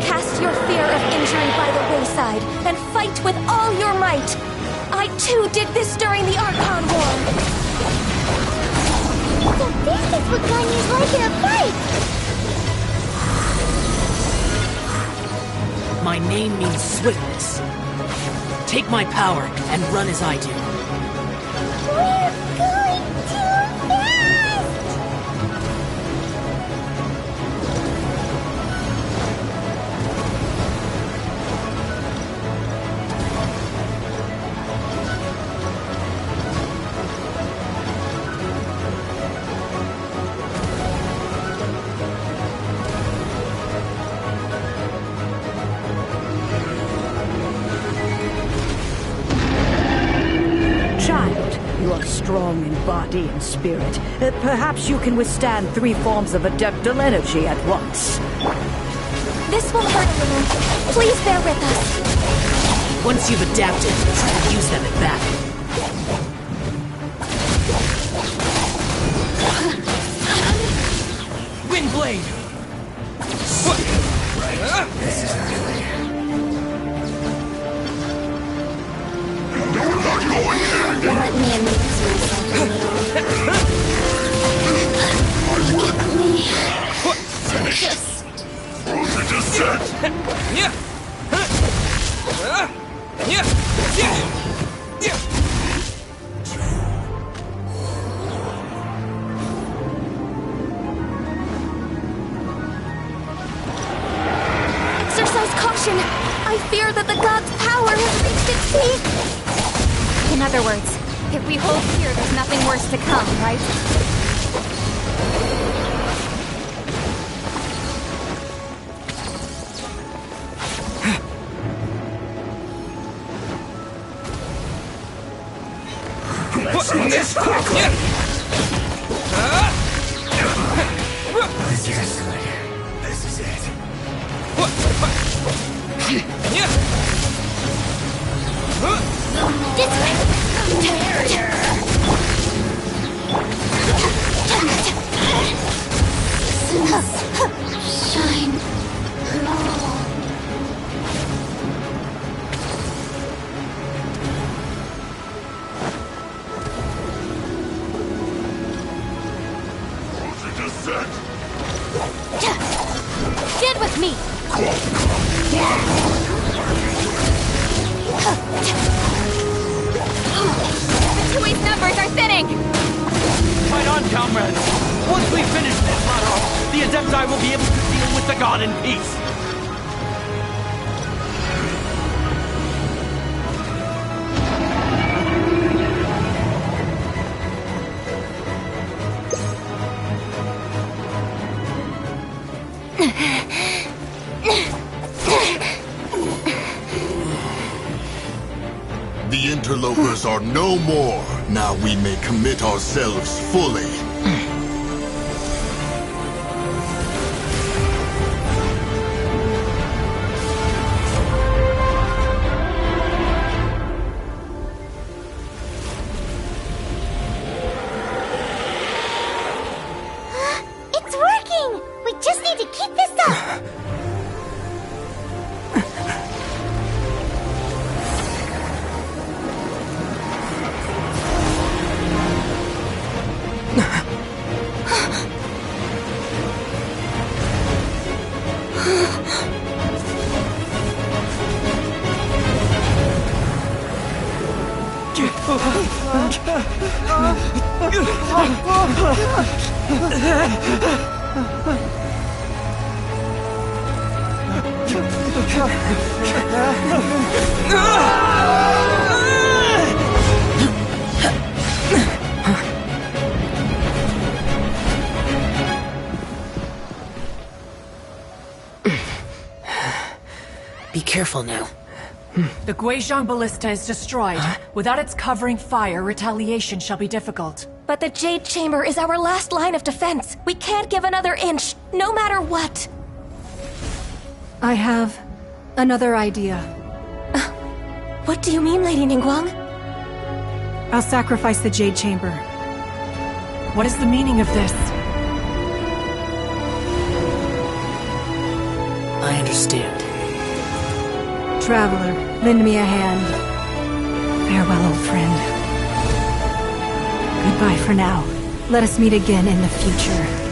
[SPEAKER 2] Cast your fear of injury by the wayside, and fight with all your might! I too did this during the Archon War!
[SPEAKER 3] So this is what Ganya's like in a fight!
[SPEAKER 8] My name means swiftness. Take my power and run as I do.
[SPEAKER 3] We're going too fast!
[SPEAKER 12] You are strong in body and spirit. Perhaps you can withstand 3 forms of adeptal energy at once.
[SPEAKER 2] This will hurt a little. Please bear with us.
[SPEAKER 8] Once you've adapted, try to use them at back.
[SPEAKER 11] Windblade!
[SPEAKER 7] This is really...
[SPEAKER 3] Let me amuse myself a little.
[SPEAKER 7] Finish! Rosa just said!
[SPEAKER 11] Yeah! Yeah! Yeah!
[SPEAKER 2] Exercise caution! I fear that the god's power has reached its peak! In other words, if we hold here, there's nothing worse to come, right?
[SPEAKER 7] Let's do this quickly! Seriously, this is it.
[SPEAKER 3] This way! Shine low.
[SPEAKER 7] Rosa just said...
[SPEAKER 2] Stand with me! Fatui's numbers are thinning!
[SPEAKER 11] Fight on, comrades! Once we finish this battle, the Adepti will be able to deal with the god in peace!
[SPEAKER 7] The interlopers are no more. Now we may commit ourselves fully.
[SPEAKER 3] It's working! We just need to keep this up!
[SPEAKER 8] Be careful now.
[SPEAKER 10] The Guizhong Ballista is destroyed. Without its covering fire, retaliation shall be difficult.
[SPEAKER 2] But the Jade Chamber is our last line of defense. We can't give another inch, no matter what.
[SPEAKER 9] I have another idea.
[SPEAKER 2] What do you mean, Lady Ningguang?
[SPEAKER 9] I'll sacrifice the Jade Chamber.
[SPEAKER 10] What is the meaning of this?
[SPEAKER 8] I understand.
[SPEAKER 9] Traveler, lend me a hand. Farewell, old friend. Goodbye for now. Let us meet again in the future.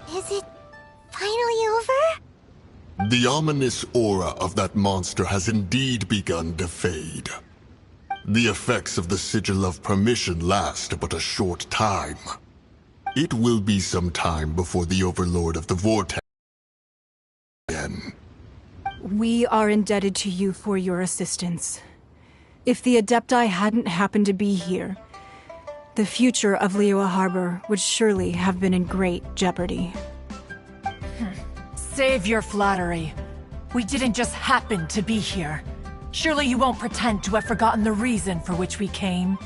[SPEAKER 3] Is it finally over?
[SPEAKER 7] The ominous aura of that monster has indeed begun to fade. The effects of the Sigil of Permission last but a short time. It will be some time before the Overlord of the Vortex again.
[SPEAKER 9] We are indebted to you for your assistance. If the Adepti hadn't happened to be here, the future of Liyue Harbor would surely have been in great jeopardy.
[SPEAKER 10] Save your flattery. We didn't just happen to be here. Surely you won't pretend to have forgotten the reason for which we came.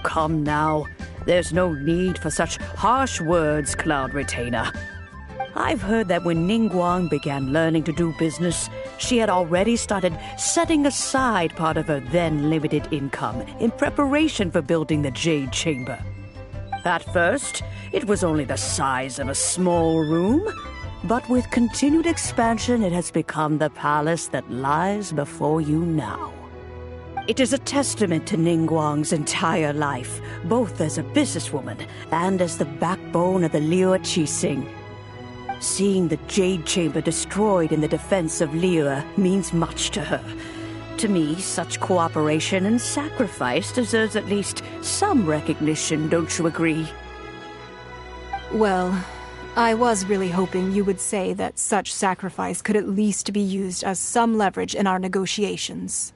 [SPEAKER 12] Come now. There's no need for such harsh words, Cloud Retainer. I've heard that when Ningguang began learning to do business, she had already started setting aside part of her then limited income in preparation for building the Jade Chamber. At first, it was only the size of a small room, but with continued expansion, it has become the palace that lies before you now. It is a testament to Ningguang's entire life, both as a businesswoman and as the backbone of the Liyue Qixing. Seeing the Jade Chamber destroyed in the defense of Liyue means much to her. To me, such cooperation and sacrifice deserves at least some recognition, don't you agree?
[SPEAKER 9] Well, I was really hoping you would say that such sacrifice could at least be used as some leverage in our negotiations.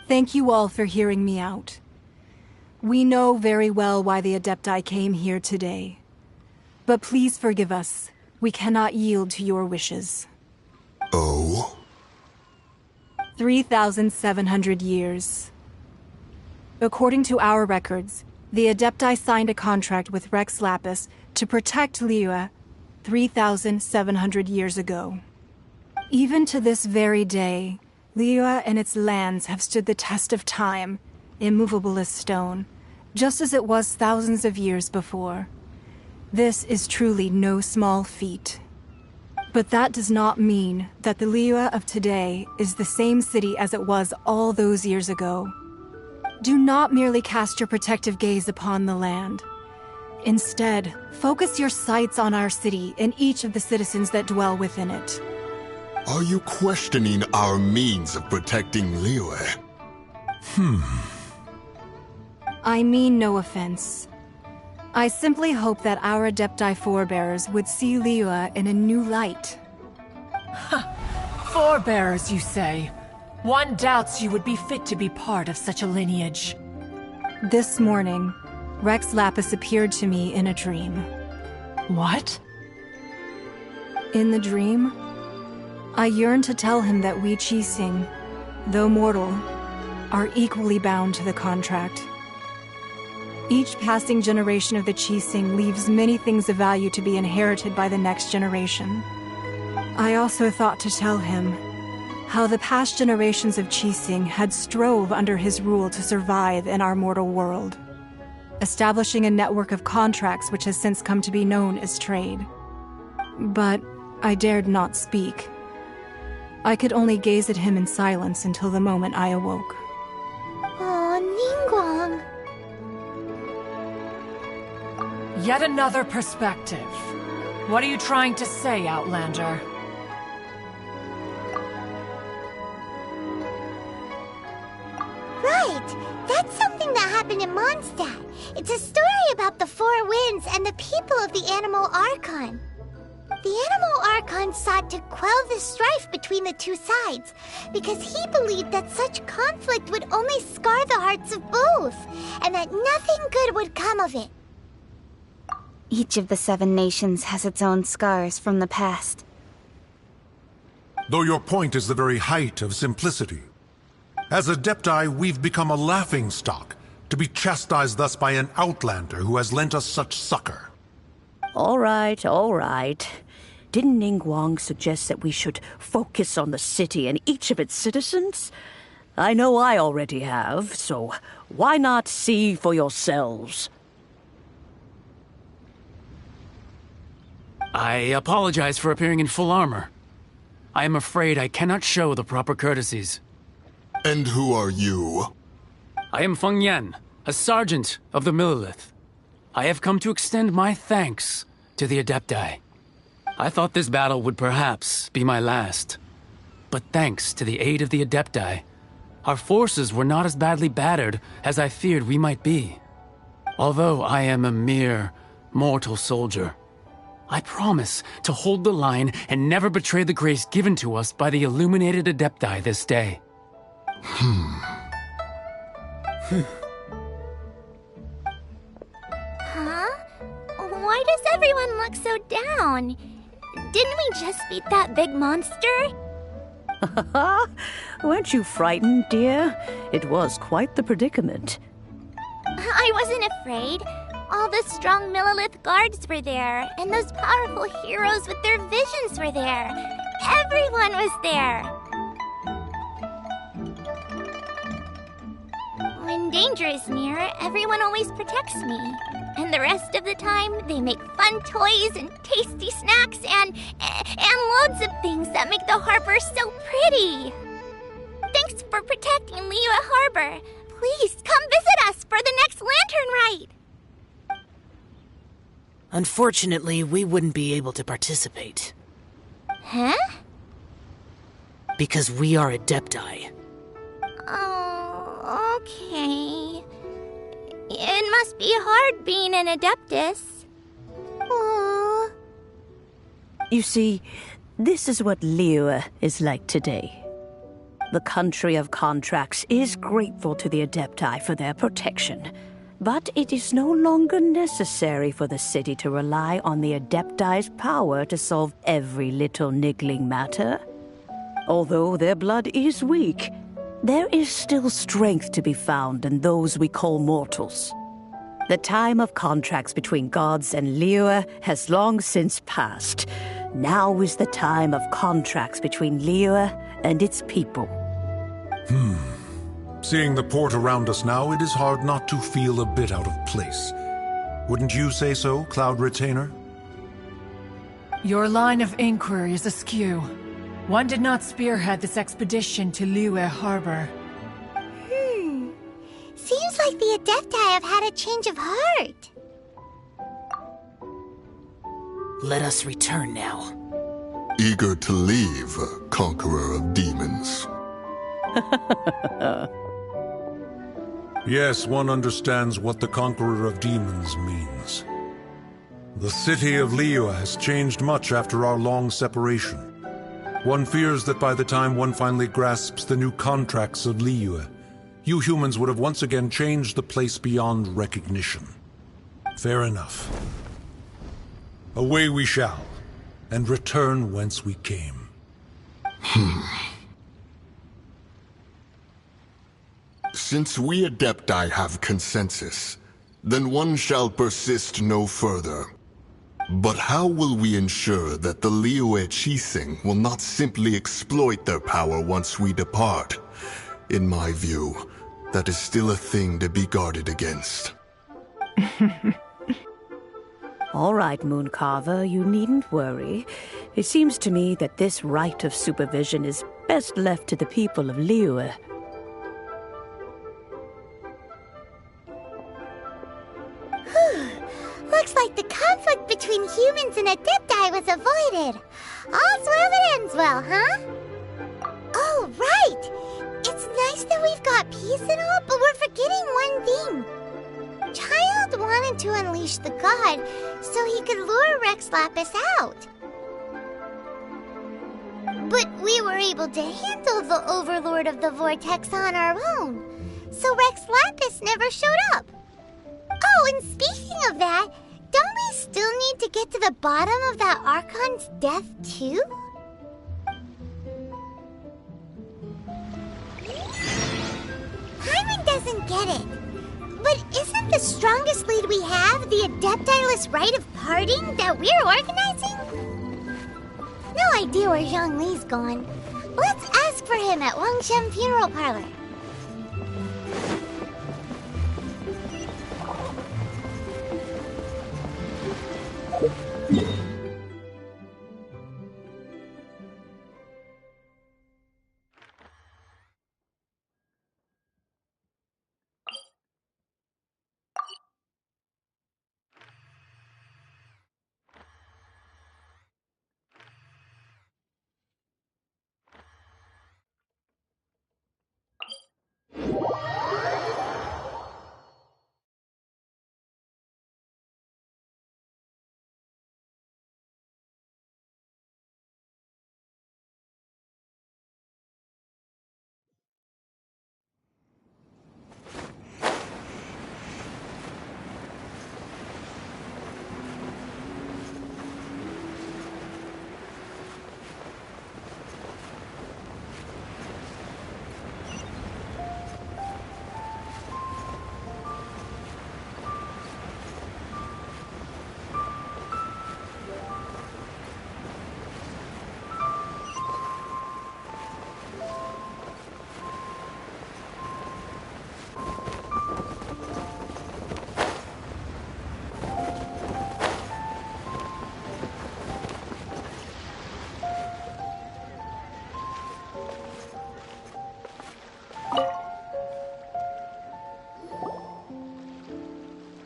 [SPEAKER 9] Thank you all for hearing me out. We know very well why the Adepti came here today. But please forgive us. We cannot yield to your wishes.
[SPEAKER 7] Oh?
[SPEAKER 9] 3,700 years. According to our records, the Adepti signed a contract with Rex Lapis to protect Liyue 3,700 years ago. Even to this very day, Liyue and its lands have stood the test of time, immovable as stone, just as it was thousands of years before. This is truly no small feat. But that does not mean that the Liyue of today is the same city as it was all those years ago. Do not merely cast your protective gaze upon the land. Instead, focus your sights on our city and each of the citizens that dwell within it.
[SPEAKER 7] Are you questioning our means of protecting Liyue?
[SPEAKER 9] I mean no offense. I simply hope that our Adepti forebears would see Liyue in a new light.
[SPEAKER 10] Forebearers, you say? One doubts you would be fit to be part of such a lineage.
[SPEAKER 9] This morning, Rex Lapis appeared to me in a dream.
[SPEAKER 10] What?
[SPEAKER 9] In the dream, I yearned to tell him that we Qixing, though mortal, are equally bound to the contract. Each passing generation of the Qixing leaves many things of value to be inherited by the next generation. I also thought to tell him how the past generations of Qixing had strove under his rule to survive in our mortal world, establishing a network of contracts which has since come to be known as trade. But I dared not speak. I could only gaze at him in silence until the moment I awoke.
[SPEAKER 3] Oh, Ningguang.
[SPEAKER 10] Yet another perspective. What are you trying to say, Outlander?
[SPEAKER 3] Right! That's something that happened in Mondstadt. It's a story about the Four Winds and the people of the Animal Archon. The Animal Archon sought to quell the strife between the two sides, because he believed that such conflict would only scar the hearts of both, and that nothing good would come of it.
[SPEAKER 2] Each of the 7 nations has its own scars from the past.
[SPEAKER 13] Though your point is the very height of simplicity. As Adepti, we've become a laughingstock, to be chastised thus by an outlander who has lent us such succor.
[SPEAKER 12] All right, all right. Didn't Ningguang suggest that we should focus on the city and each of its citizens? I know I already have, so why not see for yourselves?
[SPEAKER 11] I apologize for appearing in full armor. I am afraid I cannot show the proper courtesies.
[SPEAKER 7] And who are you?
[SPEAKER 11] I am Feng Yan, a sergeant of the Millilith. I have come to extend my thanks to the Adepti. I thought this battle would perhaps be my last. But thanks to the aid of the Adepti, our forces were not as badly battered as I feared we might be. Although I am a mere mortal soldier, I promise to hold the line and never betray the grace given to us by the illuminated Adepti this day.
[SPEAKER 3] Huh? Why does everyone look so down? Didn't we just beat that big monster?
[SPEAKER 12] Weren't you frightened, dear? It was quite the predicament.
[SPEAKER 3] I wasn't afraid. All the strong Millilith guards were there, and those powerful heroes with their visions were there. Everyone was there. When danger is near, everyone always protects me. And the rest of the time, they make fun toys and tasty snacks and loads of things that make the harbor so pretty. Thanks for protecting Liyue Harbor. Please come visit us for the next lantern rite.
[SPEAKER 8] Unfortunately, we wouldn't be able to participate.
[SPEAKER 3] Huh?
[SPEAKER 8] Because we are Adepti.
[SPEAKER 3] Oh, okay. It must be hard being an Adeptus. Aww.
[SPEAKER 12] You see, this is what Liyue is like today. The country of contracts is grateful to the Adepti for their protection, but it is no longer necessary for the city to rely on the Adepti's power to solve every little niggling matter. Although their blood is weak, there is still strength to be found in those we call mortals. The time of contracts between gods and Liyue has long since passed. Now is the time of contracts between Liyue and its people.
[SPEAKER 13] Seeing the port around us now, it is hard not to feel a bit out of place. Wouldn't you say so, Cloud Retainer?
[SPEAKER 10] Your line of inquiry is askew. One did not spearhead this expedition to Liyue Harbor.
[SPEAKER 3] Seems like the Adepti have had a change of heart.
[SPEAKER 8] Let us return now.
[SPEAKER 7] Eager to leave, Conqueror of Demons.
[SPEAKER 13] Yes, one understands what the Conqueror of Demons means. The city of Liyue has changed much after our long separation. One fears that by the time one finally grasps the new contracts of Liyue, you humans would have once again changed the place beyond recognition. Fair enough. Away we shall, and return whence we came.
[SPEAKER 7] Since we Adepti have consensus, then one shall persist no further. But how will we ensure that the Liyue Qixing will not simply exploit their power once we depart? In my view, that is still a thing to be guarded against.
[SPEAKER 12] All right, Mooncarver, you needn't worry. It seems to me that this right of supervision is best left to the people of Liyue.
[SPEAKER 3] Looks like the conflict between humans and Adepti was avoided. All's well that ends well, huh? Oh, right! It's nice that we've got peace and all, but we're forgetting one thing. Child wanted to unleash the god so he could lure Rex Lapis out. But we were able to handle the Overlord of the Vortex on our own, so Rex Lapis never showed up. Oh, and speaking of that, don't we still need to get to the bottom of that Archon's death, too? Paimon doesn't get it. But isn't the strongest lead we have the Adepti-less rite of parting that we're organizing? No idea where Zhongli's gone. Let's ask for him at Wangshen Funeral Parlor.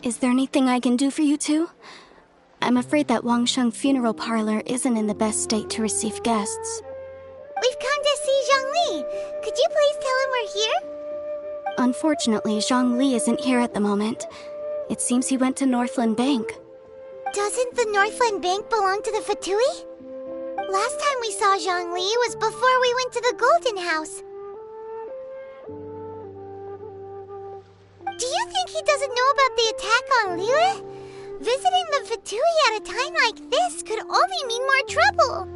[SPEAKER 2] Is there anything I can do for you two?
[SPEAKER 14] I'm afraid that Wangsheng Funeral Parlor isn't in the best state to receive guests.
[SPEAKER 3] We've come to see Zhongli. Could you please tell him we're here?
[SPEAKER 14] Unfortunately, Zhongli isn't here at the moment. It seems he went to Northland Bank.
[SPEAKER 3] Doesn't the Northland Bank belong to the Fatui? Last time we saw Zhongli was before we went to the Golden House. Do you think he doesn't know about the attack on Liyue? Visiting the Fatui at a time like this could only mean more trouble.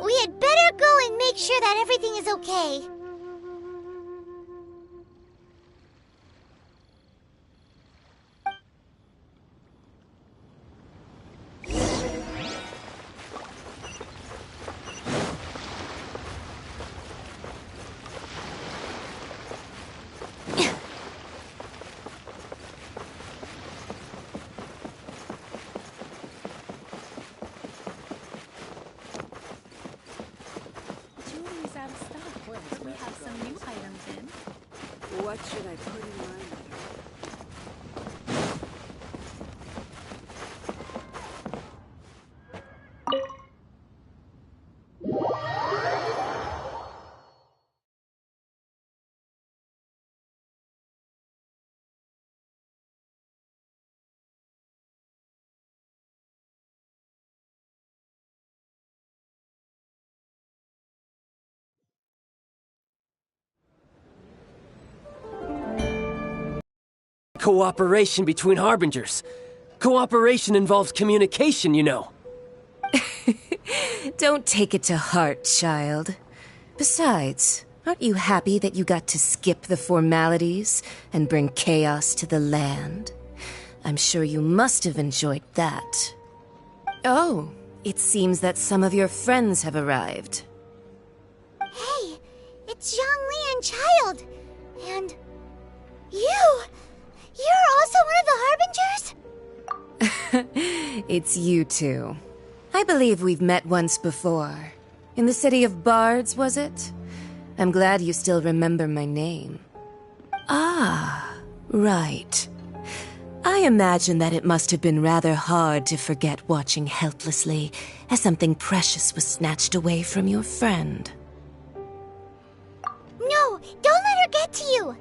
[SPEAKER 3] We had better go and make sure that everything is okay.
[SPEAKER 15] What should I put in my letter?
[SPEAKER 6] Cooperation between Harbingers. Cooperation involves communication, you know.
[SPEAKER 16] Don't take it to heart, child. Besides, aren't you happy that you got to skip the formalities and bring chaos to the land? I'm sure you must have enjoyed that. Oh, it seems that some of your friends have arrived.
[SPEAKER 3] Hey, it's Zhongli and Child. And you! You're also one of the Harbingers?
[SPEAKER 16] It's you two. I believe we've met once before. In the city of Bards, was it? I'm glad you still remember my name. Ah, right. I imagine that it must have been rather hard to forget watching helplessly as something precious was snatched away from your friend.
[SPEAKER 3] No, don't let her get to you!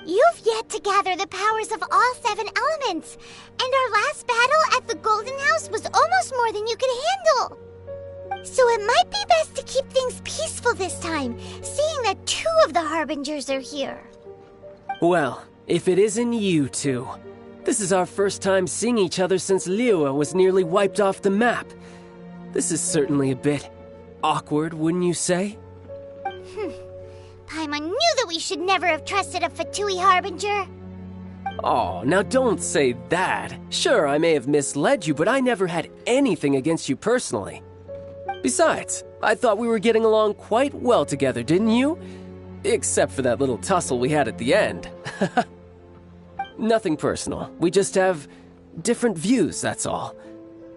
[SPEAKER 3] You've yet to gather the powers of all 7 elements, and our last battle at the Golden House was almost more than you could handle. So it might be best to keep things peaceful this time, seeing that 2 of the Harbingers are here.
[SPEAKER 6] Well, if it isn't you two. This is our first time seeing each other since Liyue was nearly wiped off the map. This is certainly a bit awkward, wouldn't you say?
[SPEAKER 3] Paimon knew that we should never have trusted a Fatui Harbinger.
[SPEAKER 6] Oh, now don't say that. Sure, I may have misled you, but I never had anything against you personally. Besides, I thought we were getting along quite well together, didn't you? Except for that little tussle we had at the end. Nothing personal. We just have different views, that's all.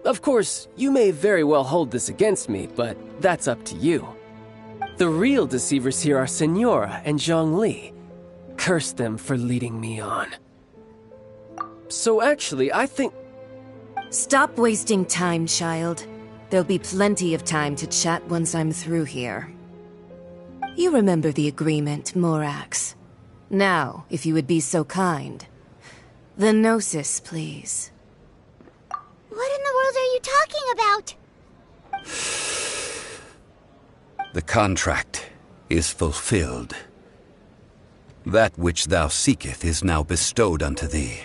[SPEAKER 6] Of course, you may very well hold this against me, but that's up to you. The real deceivers here are Senora and Zhongli. Curse them for leading me on. So actually, I think...
[SPEAKER 16] Stop wasting time, child. There'll be plenty of time to chat once I'm through here. You remember the agreement, Morax. Now, if you would be so kind. The Gnosis, please.
[SPEAKER 3] What in the world are you talking about?
[SPEAKER 4] The contract is fulfilled. That which thou seeketh is now bestowed unto thee.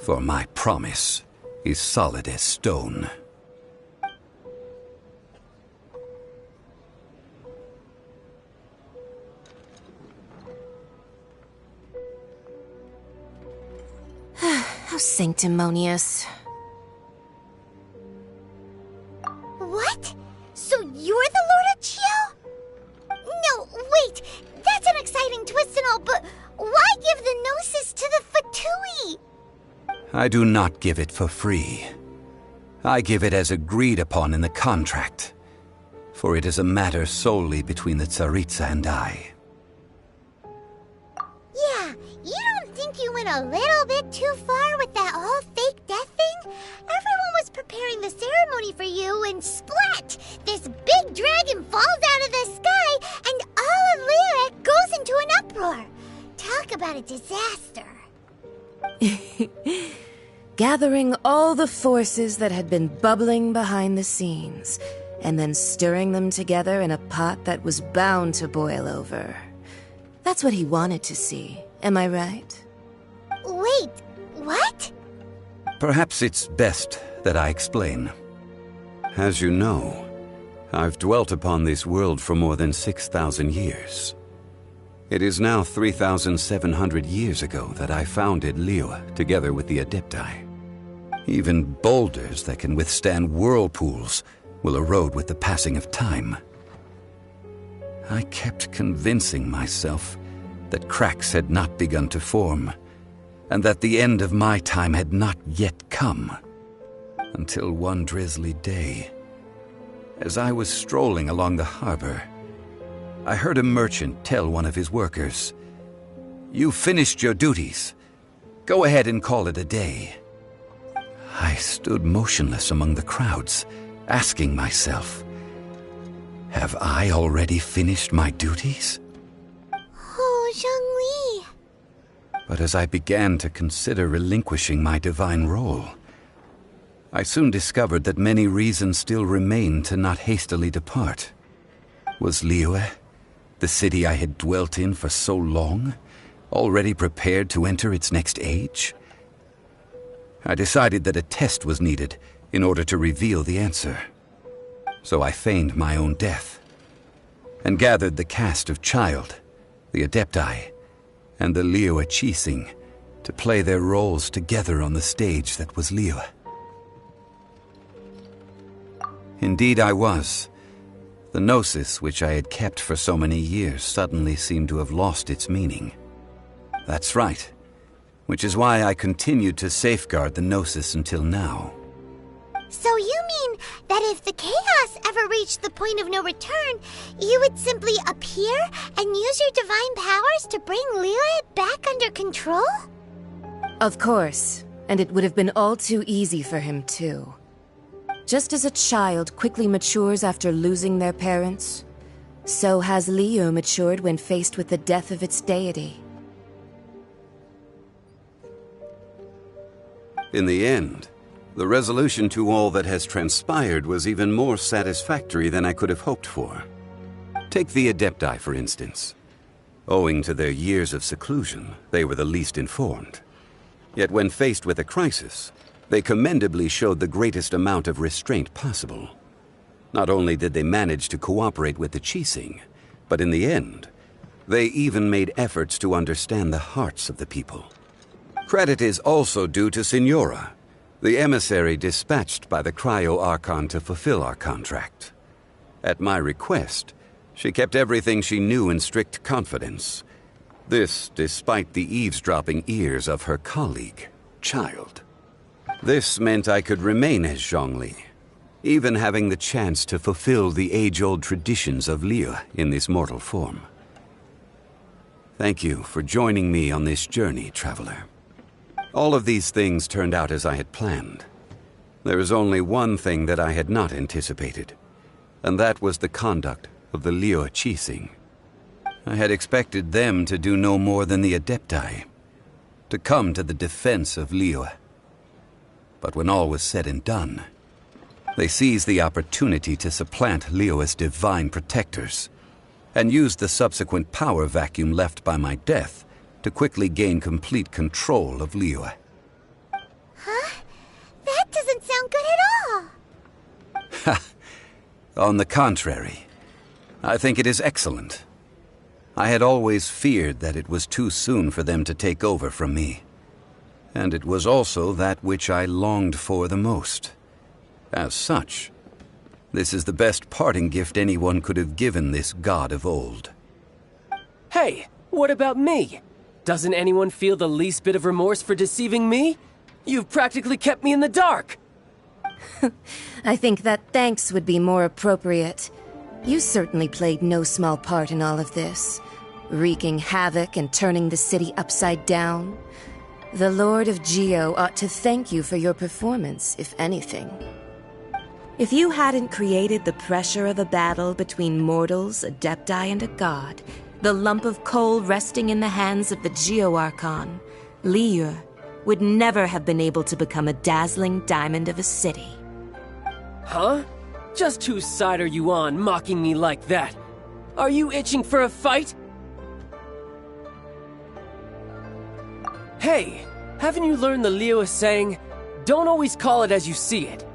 [SPEAKER 4] For my promise is solid as stone.
[SPEAKER 16] How sanctimonious.
[SPEAKER 3] What? So you're the Lord of Chiao? No, wait! That's an exciting twist and all, but why give the Gnosis to the Fatui?
[SPEAKER 4] I do not give it for free. I give it as agreed upon in the contract. For it is a matter solely between the Tsaritsa and I.
[SPEAKER 3] Yeah, you don't think you went a little bit too far with that whole fake death thing? Everyone was preparing the ceremony for you, and splat! This big dragon falls out of the sky, and all of Lyra goes into an uproar. Talk about a disaster.
[SPEAKER 16] Gathering all the forces that had been bubbling behind the scenes, and then stirring them together in a pot that was bound to boil over. That's what he wanted to see, am I right?
[SPEAKER 3] Wait, what?
[SPEAKER 4] Perhaps it's best that I explain. As you know, I've dwelt upon this world for more than 6,000 years. It is now 3,700 years ago that I founded Liyue together with the Adepti. Even boulders that can withstand whirlpools will erode with the passing of time. I kept convincing myself that cracks had not begun to form, and that the end of my time had not yet come. Until one drizzly day, as I was strolling along the harbor, I heard a merchant tell one of his workers, "You've finished your duties. Go ahead and call it a day." I stood motionless among the crowds, asking myself, have I already finished my duties?
[SPEAKER 3] Oh, Zhongli.
[SPEAKER 4] But as I began to consider relinquishing my divine role, I soon discovered that many reasons still remained to not hastily depart. Was Liyue, the city I had dwelt in for so long, already prepared to enter its next age? I decided that a test was needed in order to reveal the answer. So I feigned my own death, and gathered the cast of Child, the Adepti, and the Liyue Qixing to play their roles together on the stage that was Liyue. Indeed I was. The gnosis which I had kept for so many years suddenly seemed to have lost its meaning. That's right, which is why I continued to safeguard the gnosis until now.
[SPEAKER 3] So you mean that if the chaos ever reached the point of no return, you would simply appear and use your divine powers to bring Liyue back under control?
[SPEAKER 16] Of course, and it would have been all too easy for him too. Just as a child quickly matures after losing their parents, so has Liyue matured when faced with the death of its deity.
[SPEAKER 4] In the end, the resolution to all that has transpired was even more satisfactory than I could have hoped for. Take the Adepti, for instance. Owing to their years of seclusion, they were the least informed. Yet when faced with a crisis, they commendably showed the greatest amount of restraint possible. Not only did they manage to cooperate with the Qixing, but in the end, they even made efforts to understand the hearts of the people. Credit is also due to Signora, the emissary dispatched by the Cryo-Archon to fulfill our contract. At my request, she kept everything she knew in strict confidence. This despite the eavesdropping ears of her colleague, Child. This meant I could remain as Zhongli, even having the chance to fulfill the age-old traditions of Liyue in this mortal form. Thank you for joining me on this journey, traveler. All of these things turned out as I had planned. There is only one thing that I had not anticipated, and that was the conduct of the Liyue Qixing. I had expected them to do no more than the Adepti, to come to the defense of Liyue. But when all was said and done, they seized the opportunity to supplant Liyue's divine protectors, and used the subsequent power vacuum left by my death to quickly gain complete control of Liyue.
[SPEAKER 3] Huh? That doesn't sound good at all!
[SPEAKER 4] On the contrary, I think it is excellent. I had always feared that it was too soon for them to take over from me. And it was also that which I longed for the most. As such, this is the best parting gift anyone could have given this god of old.
[SPEAKER 6] Hey, what about me? Doesn't anyone feel the least bit of remorse for deceiving me? You've practically kept me in the dark!
[SPEAKER 16] I think that thanks would be more appropriate. You certainly played no small part in all of this, wreaking havoc and turning the city upside down. The Lord of Geo ought to thank you for your performance, if anything. If you hadn't created the pressure of a battle between mortals, Adepti, and a god, the lump of coal resting in the hands of the Geo-Archon, Liyue, would never have been able to become a dazzling diamond of a city.
[SPEAKER 6] Huh? Just whose side are you on, mocking me like that? Are you itching for a fight? Hey, haven't you learned the Liyue saying, don't always call it as you see it?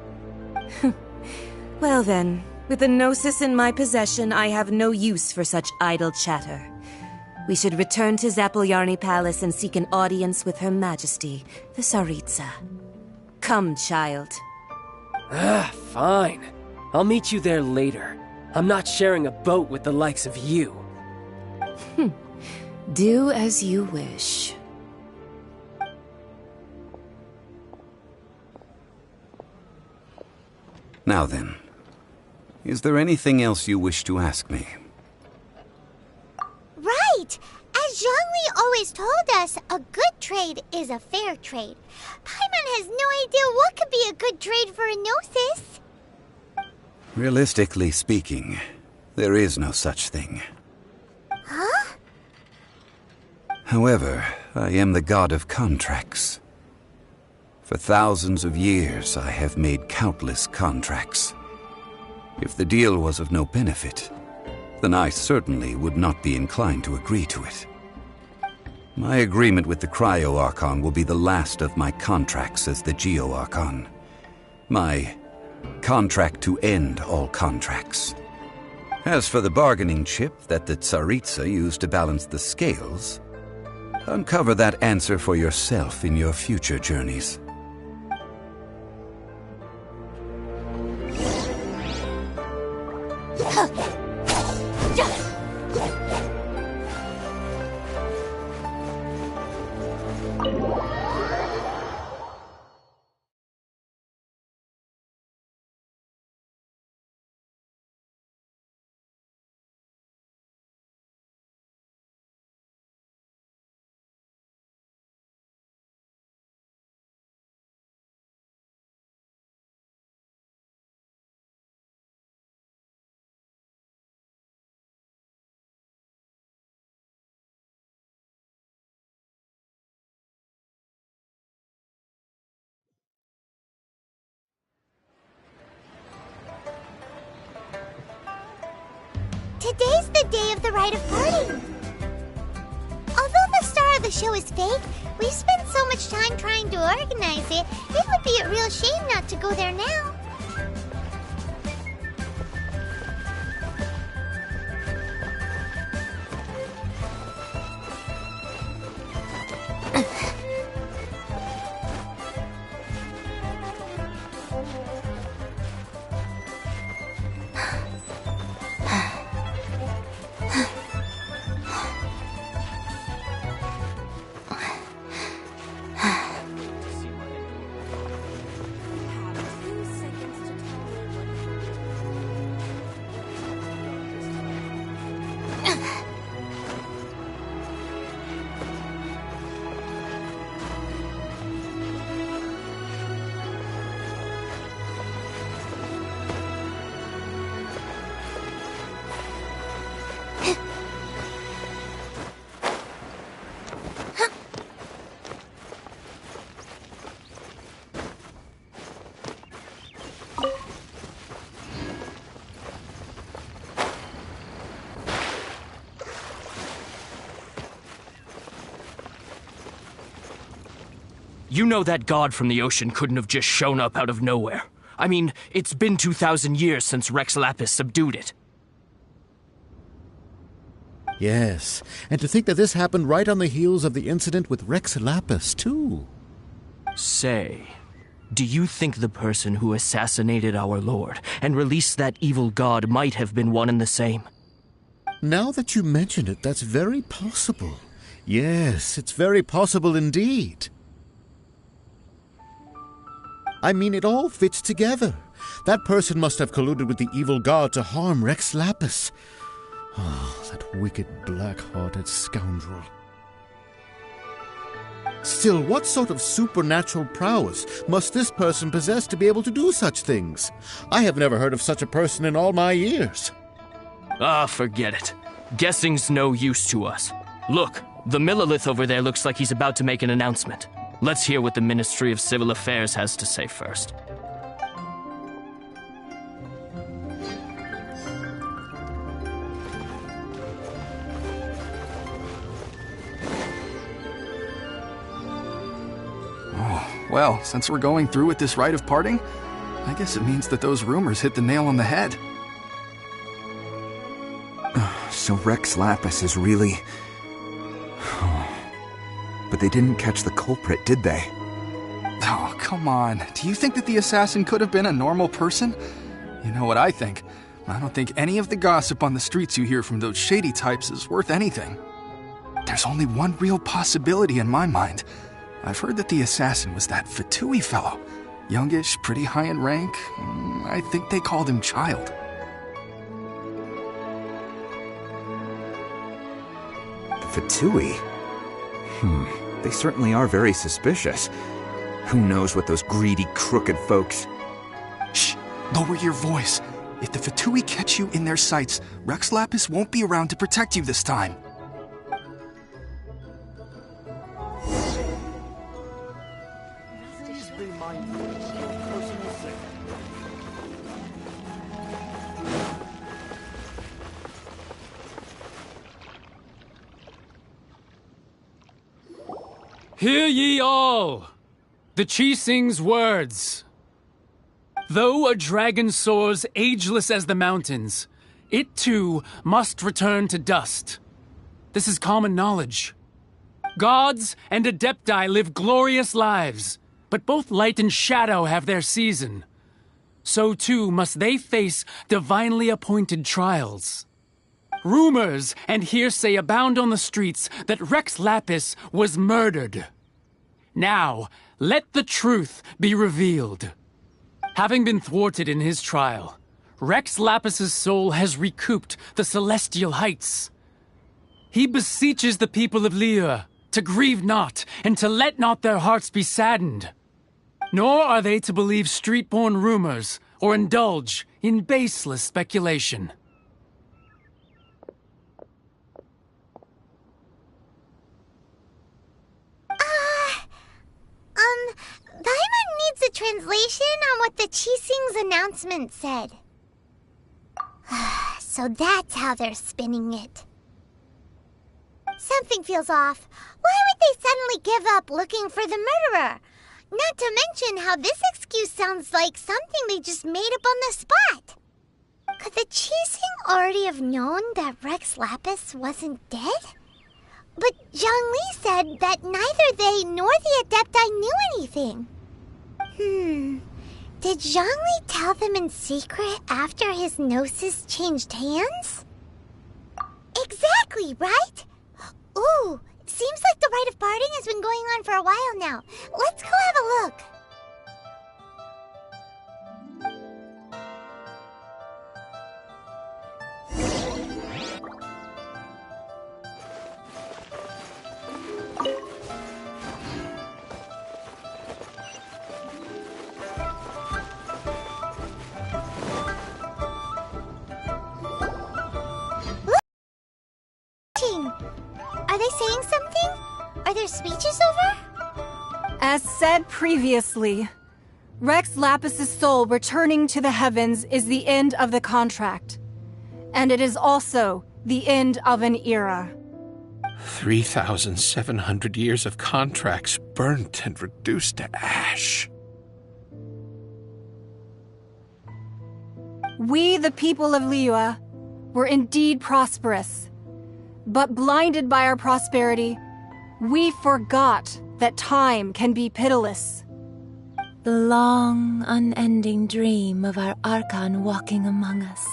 [SPEAKER 16] Well then, with the Gnosis in my possession, I have no use for such idle chatter. We should return to Zapoljarny Palace and seek an audience with Her Majesty, the Tsaritsa. Come, child.
[SPEAKER 6] Fine. I'll meet you there later. I'm not sharing a boat with the likes of you.
[SPEAKER 16] Do as you wish.
[SPEAKER 4] Now then, is there anything else you wish to ask me?
[SPEAKER 3] Right! As Zhongli always told us, a good trade is a fair trade. Paimon has no idea what could be a good trade for a Gnosis.
[SPEAKER 4] Realistically speaking, there is no such thing.
[SPEAKER 3] Huh?
[SPEAKER 4] However, I am the god of contracts. For thousands of years, I have made countless contracts. If the deal was of no benefit, then I certainly would not be inclined to agree to it. My agreement with the Cryo-Archon will be the last of my contracts as the Geo-Archon. My contract to end all contracts. As for the bargaining chip that the Tsaritsa used to balance the scales, uncover that answer for yourself in your future journeys.
[SPEAKER 3] Today's the day of the rite of parting. Although the star of the show is fake, we've spent so much time trying to organize it, it would be a real shame not to go there now.
[SPEAKER 11] You know that god from the ocean couldn't have just shown up out of nowhere. I mean, it's been 2,000 years since Rex Lapis subdued it.
[SPEAKER 17] Yes, and to think that this happened right on the heels of the incident with Rex Lapis, too.
[SPEAKER 11] Say, do you think the person who assassinated our lord and released that evil god might have been one and the same?
[SPEAKER 17] Now that you mention it, that's very possible. Yes, it's very possible indeed. I mean, it all fits together. That person must have colluded with the evil god to harm Rex Lapis. Oh, that wicked, black-hearted scoundrel. Still, what sort of supernatural prowess must this person possess to be able to do such things? I have never heard of such a person in all my years.
[SPEAKER 18] Ah, forget it. Guessing's no use to us. Look, the Millilith over there looks like he's about to make an announcement. Let's hear what the Ministry of Civil Affairs has to say first.
[SPEAKER 5] Well, since we're going through with this rite of parting, I guess it means that those rumors hit the nail on the head.
[SPEAKER 19] So Rex Lapis is really... But they didn't catch the culprit, did they?
[SPEAKER 5] Oh, come on. Do you think that the assassin could have been a normal person? You know what I think. I don't think any of the gossip on the streets you hear from those shady types is worth anything. There's only one real possibility in my mind. I've heard that the assassin was that Fatui fellow. Youngish, pretty high in rank. I think they called him Child.
[SPEAKER 19] The Fatui? They certainly are very suspicious. Who knows what those greedy, crooked folks...
[SPEAKER 5] Shh! Lower your voice. If the Fatui catch you in their sights, Rex Lapis won't be around to protect you this time.
[SPEAKER 11] Hear ye all! The Qixing's words. Though a dragon soars ageless as the mountains, it too must return to dust. This is common knowledge. Gods and Adepti live glorious lives, but both light and shadow have their season. So too must they face divinely appointed trials. Rumors and hearsay abound on the streets that Rex Lapis was murdered. Now, let the truth be revealed. Having been thwarted in his trial, Rex Lapis's soul has recouped the celestial heights. He beseeches the people of Liyue to grieve not and to let not their hearts be saddened. Nor are they to believe street-born rumors or indulge in baseless speculation.
[SPEAKER 3] Paimon needs a translation on what the Qixing's announcement said. So that's how they're spinning it. Something feels off. Why would they suddenly give up looking for the murderer? Not to mention how this excuse sounds like something they just made up on the spot. Could the Qixing already have known that Rex Lapis wasn't dead? But Zhongli said that neither they nor the Adepti knew anything. Did Zhongli tell them in secret after his gnosis changed hands? Exactly, right? Ooh, seems like the rite of parting has been going on for a while now. Let's go have a look. Are they saying something? Are there speeches over?
[SPEAKER 9] As said previously, Rex Lapis's soul returning to the heavens is the end of the contract. And it is also the end of an era.
[SPEAKER 20] 3,700 years of contracts burnt and reduced to ash.
[SPEAKER 9] We, the people of Liyue, were indeed prosperous. But blinded by our prosperity, we forgot that time can be pitiless.
[SPEAKER 21] The long, unending dream of our Archon walking among us.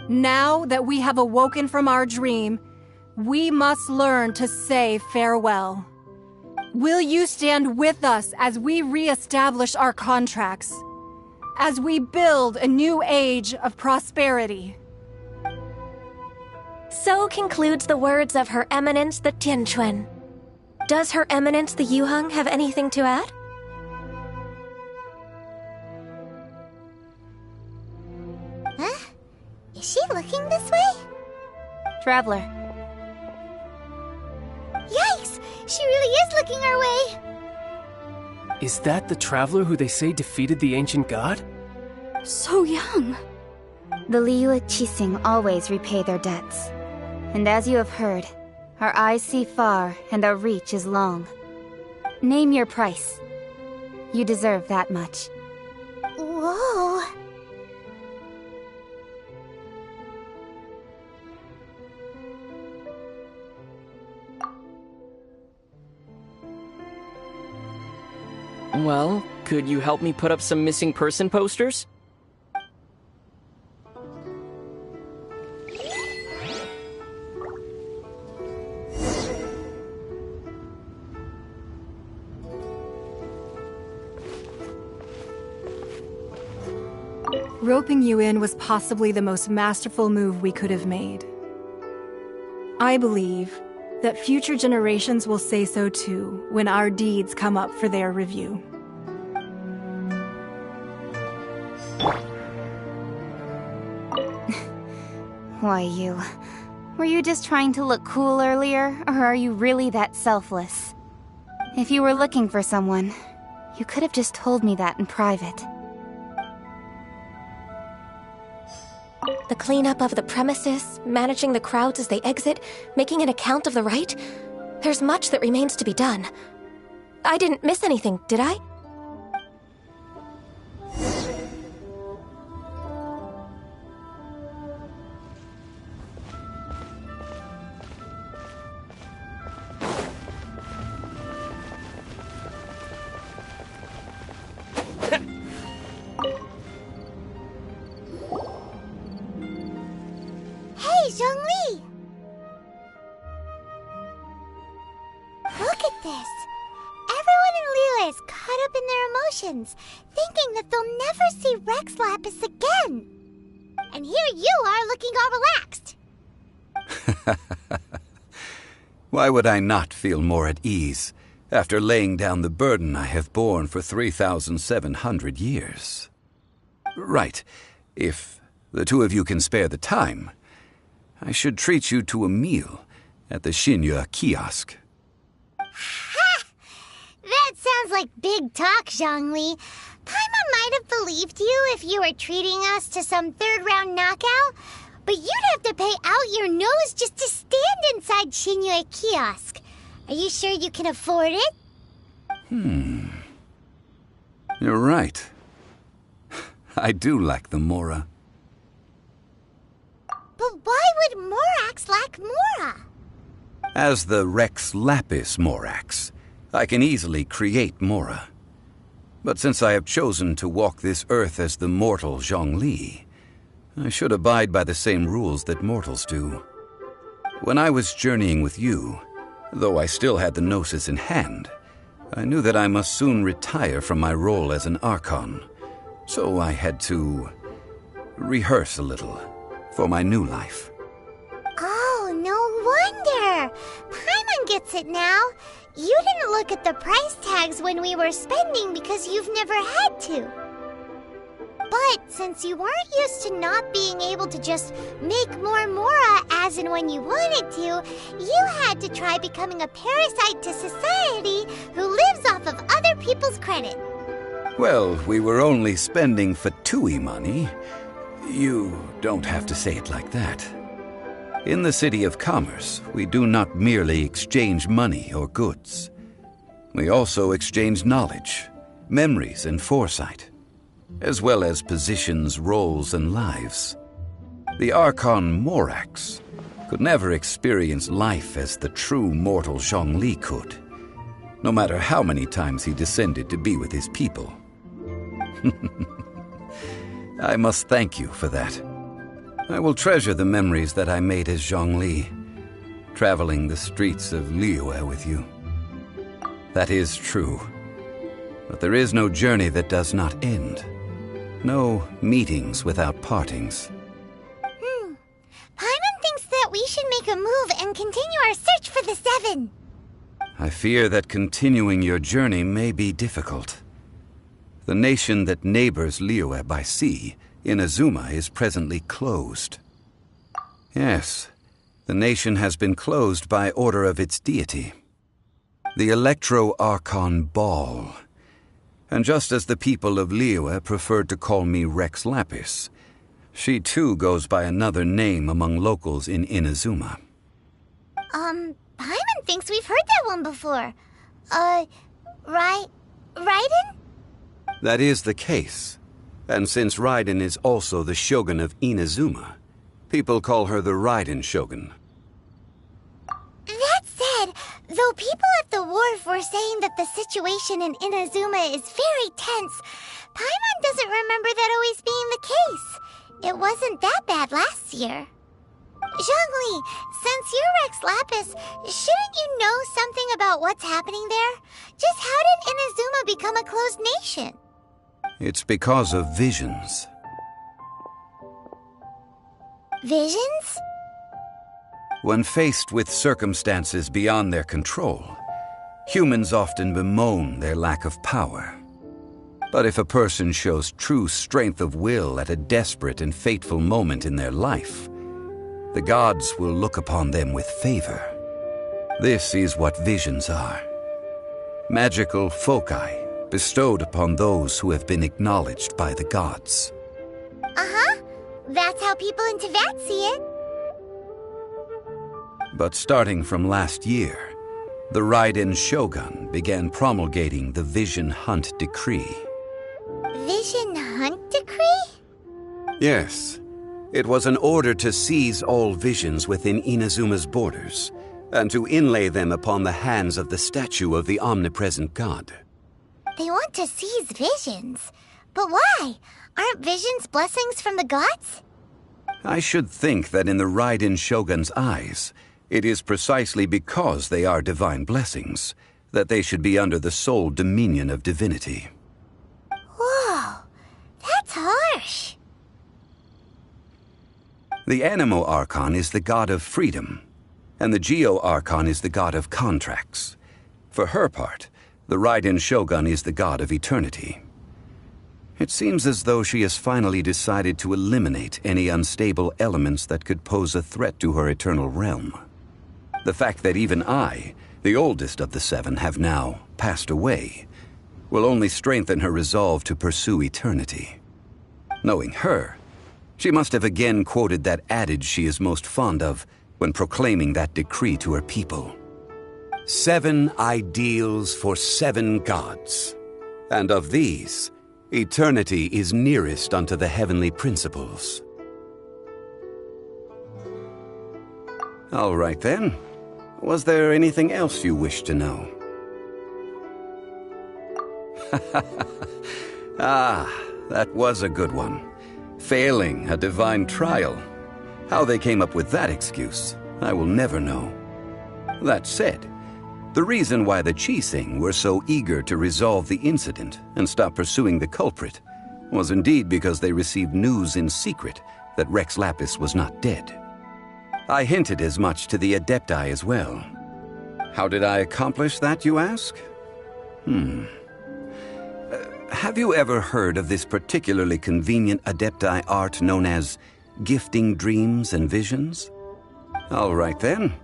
[SPEAKER 9] Now that we have awoken from our dream, we must learn to say farewell. Will you stand with us as we re-establish our contracts? As we build a new age of prosperity?
[SPEAKER 1] So concludes the words of Her Eminence the Tianquan. Does Her Eminence the Yuheng have anything to add?
[SPEAKER 3] Huh? Is she looking this way?
[SPEAKER 2] Traveler.
[SPEAKER 3] Yikes! She really is looking our way!
[SPEAKER 6] Is that the traveler who they say defeated the ancient god?
[SPEAKER 14] So young.
[SPEAKER 2] The Liyue Qixing always repay their debts. And as you have heard, our eyes see far and our reach is long. Name your price. You deserve that much.
[SPEAKER 3] Whoa!
[SPEAKER 22] Well, could you help me put up some missing person posters?
[SPEAKER 9] Roping you in was possibly the most masterful move we could have made. I believe that future generations will say so too when our deeds come up for their review.
[SPEAKER 2] Why, you... Were you just trying to look cool earlier, or are you really that selfless? If you were looking for someone, you could have just told me that in private.
[SPEAKER 1] The cleanup of the premises, managing the crowds as they exit, making an account of the rite? There's much that remains to be done. I didn't miss anything, did I?
[SPEAKER 3] Hey, Zhongli! Look at this! Everyone in Liyue is caught up in their emotions, thinking that they'll never see Rex Lapis again. And here you are looking all relaxed.
[SPEAKER 4] Why would I not feel more at ease after laying down the burden I have borne for 3,700 years? Right, if the two of you can spare the time, I should treat you to a meal at the Xinyue kiosk.
[SPEAKER 3] Ha! That sounds like big talk, Zhongli. Paimon might have believed you if you were treating us to some third-round knockout, but you'd have to pay out your nose just to stand inside Xinyue kiosk. Are you sure you can afford it?
[SPEAKER 4] You're right. I do lack the Mora.
[SPEAKER 3] But why would Morax lack Mora?
[SPEAKER 4] As the Rex Lapis Morax, I can easily create Mora. But since I have chosen to walk this earth as the mortal Zhongli, I should abide by the same rules that mortals do. When I was journeying with you, though I still had the Gnosis in hand, I knew that I must soon retire from my role as an Archon, so I had to rehearse a little for my new life.
[SPEAKER 3] Oh, no wonder! Paimon gets it now. You didn't look at the price tags when we were spending because you've never had to. But since you weren't used to not being able to just make more Mora as and when you wanted to, you had to try becoming a parasite to society who lives off of other people's credit.
[SPEAKER 4] Well, we were only spending Fatui money. You don't have to say it like that. In the City of Commerce, we do not merely exchange money or goods. We also exchange knowledge, memories, and foresight, as well as positions, roles, and lives. The Archon Morax could never experience life as the true mortal Zhongli could, no matter how many times he descended to be with his people. I must thank you for that. I will treasure the memories that I made as Zhongli, traveling the streets of Liyue with you. That is true. But there is no journey that does not end. No meetings without partings.
[SPEAKER 3] Paimon thinks that we should make a move and continue our search for the Seven.
[SPEAKER 4] I fear that continuing your journey may be difficult. The nation that neighbors Liyue by sea, Inazuma, is presently closed. Yes, the nation has been closed by order of its deity, the Electro-Archon Ball. And just as the people of Liyue preferred to call me Rex Lapis, she too goes by another name among locals in Inazuma.
[SPEAKER 3] Paimon thinks we've heard that one before. Raiden?
[SPEAKER 4] That is the case. And since Raiden is also the Shogun of Inazuma, people call her the Raiden Shogun.
[SPEAKER 3] That said, though people at the wharf were saying that the situation in Inazuma is very tense, Paimon doesn't remember that always being the case. It wasn't that bad last year. Zhongli, since you're Rex Lapis, shouldn't you know something about what's happening there? Just how did Inazuma become a closed nation?
[SPEAKER 4] It's because of visions.
[SPEAKER 3] Visions?
[SPEAKER 4] When faced with circumstances beyond their control, humans often bemoan their lack of power. But if a person shows true strength of will at a desperate and fateful moment in their life, the gods will look upon them with favor. This is what visions are. Magical foci bestowed upon those who have been acknowledged by the gods.
[SPEAKER 3] Uh-huh. That's how people in Teyvat see it.
[SPEAKER 4] But starting from last year, the Raiden Shogun began promulgating the Vision Hunt Decree.
[SPEAKER 3] Vision Hunt Decree?
[SPEAKER 4] Yes. It was an order to seize all visions within Inazuma's borders, and to inlay them upon the hands of the statue of the omnipresent god.
[SPEAKER 3] They want to seize visions. But why? Aren't visions blessings from the gods?
[SPEAKER 4] I should think that in the Raiden Shogun's eyes, it is precisely because they are divine blessings that they should be under the sole dominion of divinity.
[SPEAKER 3] Whoa, that's harsh.
[SPEAKER 4] The Animo Archon is the god of freedom, and the Geo Archon is the god of contracts. For her part, the Raiden Shogun is the god of eternity. It seems as though she has finally decided to eliminate any unstable elements that could pose a threat to her eternal realm. The fact that even I, the oldest of the seven, have now passed away, will only strengthen her resolve to pursue eternity. Knowing her, she must have again quoted that adage she is most fond of when proclaiming that decree to her people. 7 ideals for 7 gods, and of these, eternity is nearest unto the heavenly principles. All right then. Was there anything else you wish to know? Ah, that was a good one. Failing a divine trial. How they came up with that excuse, I will never know. That said, the reason why the Qixing were so eager to resolve the incident and stop pursuing the culprit was indeed because they received news in secret that Rex Lapis was not dead. I hinted as much to the Adepti as well. How did I accomplish that, you ask? Have you ever heard of this particularly convenient Adepti art known as gifting dreams and visions? All right then.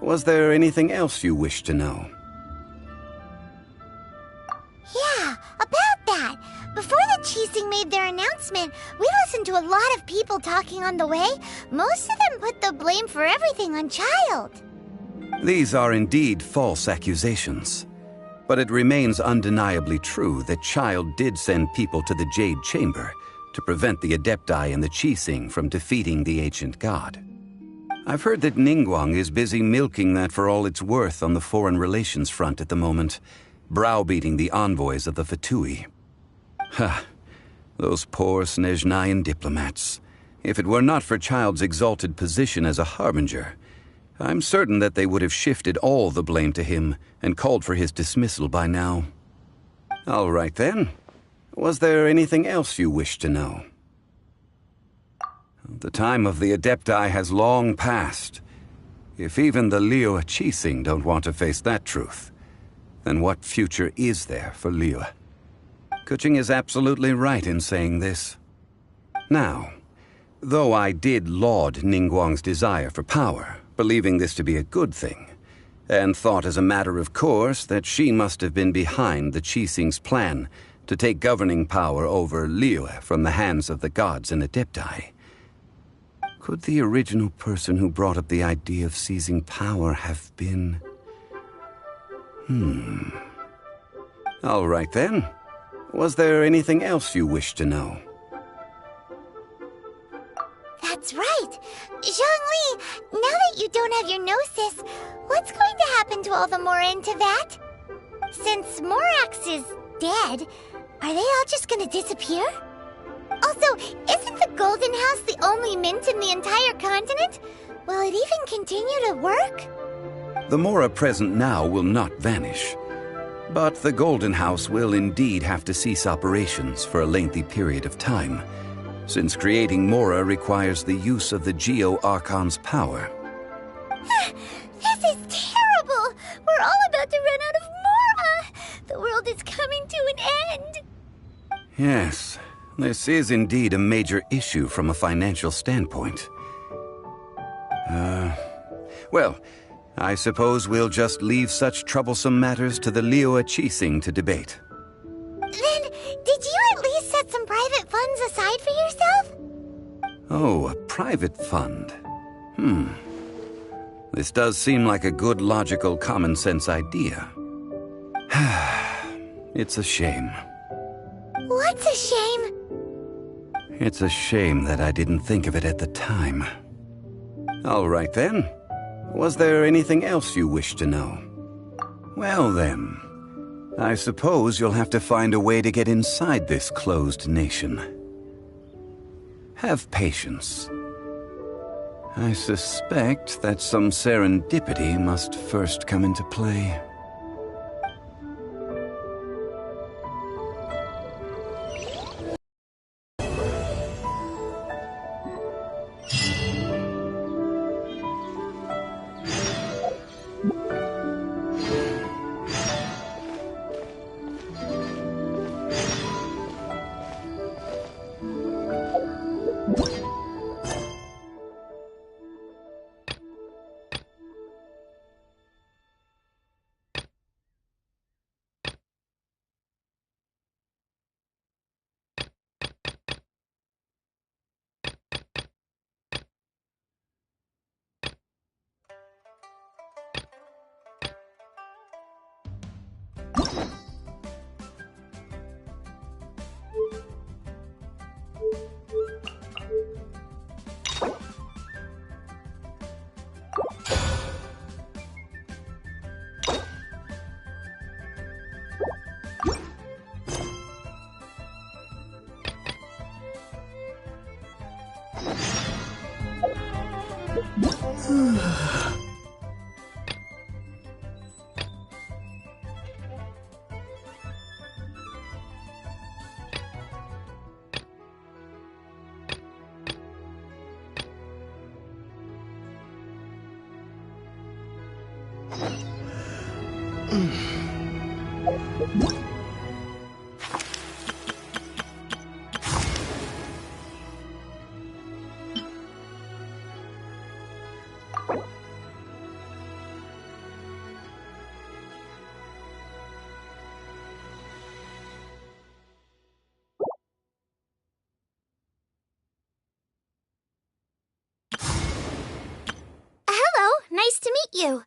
[SPEAKER 4] Was there anything else you wish to know?
[SPEAKER 3] Yeah, about that. Before the Qixing made their announcement, we listened to a lot of people talking on the way. Most of them put the blame for everything on Child.
[SPEAKER 4] These are indeed false accusations. But it remains undeniably true that Child did send people to the Jade Chamber to prevent the Adepti and the Qixing from defeating the ancient god. I've heard that Ningguang is busy milking that for all it's worth on the foreign relations front at the moment, browbeating the envoys of the Fatui. Ha! Those poor Snezhnayan diplomats. If it were not for Child's exalted position as a harbinger, I'm certain that they would have shifted all the blame to him and called for his dismissal by now. All right then. Was there anything else you wish to know? The time of the Adepti has long passed, If even the Liyue Qixing don't want to face that truth, then what future is there for Liyue? Keqing is absolutely right in saying this. Now, though I did laud Ningguang's desire for power, believing this to be a good thing, and thought as a matter of course that she must have been behind the Qixing's plan to take governing power over Liyue from the hands of the gods and Adepti, could the original person who brought up the idea of seizing power have been... All right then. Was there anything else you wish to know?
[SPEAKER 3] That's right. Zhongli, now that you don't have your gnosis, what's going to happen to all the Mora in Teyvat? Since Morax is dead, are they all just gonna disappear? Also, isn't the Golden House the only mint in the entire continent? Will it even continue to work?
[SPEAKER 4] The Mora present now will not vanish. But the Golden House will indeed have to cease operations for a lengthy period of time, since creating Mora requires the use of the Geo-Archon's power.
[SPEAKER 3] This is terrible! We're all about to run out of Mora! The world is coming to an end!
[SPEAKER 4] Yes, this is indeed a major issue from a financial standpoint. Well, I suppose we'll just leave such troublesome matters to the Liyue Qixing to debate.
[SPEAKER 3] Then, did you at least set some private funds aside for yourself?
[SPEAKER 4] Oh, a private fund. This does seem like a good, logical, common-sense idea. It's a shame.
[SPEAKER 3] What's a shame?
[SPEAKER 4] It's a shame that I didn't think of it at the time. All right then. Was there anything else you wish to know? Well then, I suppose you'll have to find a way to get inside this closed nation. Have patience. I suspect that some serendipity must first come into play.
[SPEAKER 3] Hello, nice to meet you.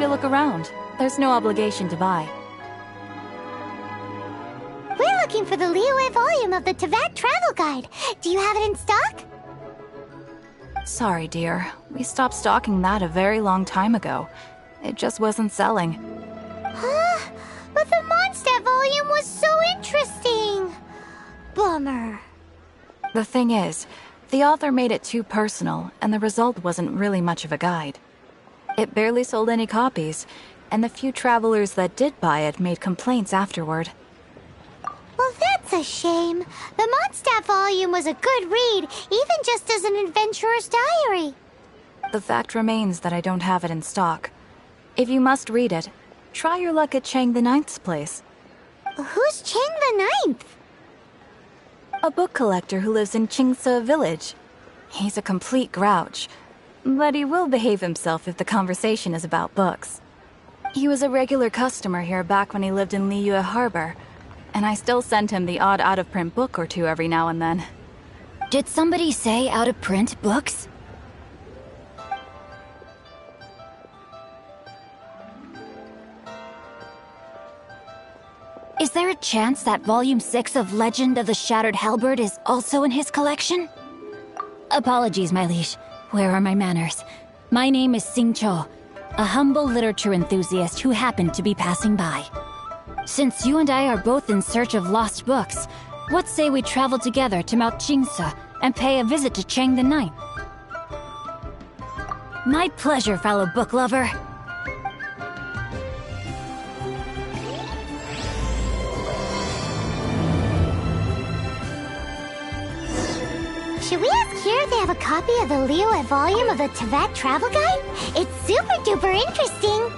[SPEAKER 2] to look around. There's no obligation to buy.
[SPEAKER 3] We're looking for the Liyue volume of the Tevat Travel Guide. Do you have it in stock?
[SPEAKER 2] Sorry, dear. We stopped stocking that a very long time ago. It just wasn't selling.
[SPEAKER 3] Huh? But the Mondstadt volume was so interesting! Bummer.
[SPEAKER 2] The thing is, the author made it too personal, and the result wasn't really much of a guide. It barely sold any copies, and the few travelers that did buy it made complaints afterward.
[SPEAKER 3] Well, that's a shame. The Mondstadt volume was a good read, even just as an adventurer's diary.
[SPEAKER 2] The fact remains that I don't have it in stock. If you must read it, try your luck at Chang the Ninth's place.
[SPEAKER 3] Who's Chang the Ninth?
[SPEAKER 2] A book collector who lives in Qingse village. He's a complete grouch, but he will behave himself if the conversation is about books. He was a regular customer here back when he lived in Liyue Harbor, and I still send him the odd out-of-print book or two every now and then.
[SPEAKER 21] Did somebody say out-of-print books? Is there a chance that Volume 6 of Legend of the Shattered Halberd is also in his collection? Apologies, my liege. Where are my manners? My name is Sing Cho, a humble literature enthusiast who happened to be passing by. Since you and I are both in search of lost books, what say we travel together to Mount Qingse and pay a visit to Chang the Ninth? My pleasure, fellow book lover.
[SPEAKER 3] Should we ask here if they have a copy of the Liyue volume of the Tevat Travel Guide? It's super duper interesting!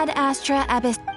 [SPEAKER 2] Ad Astra Abyss.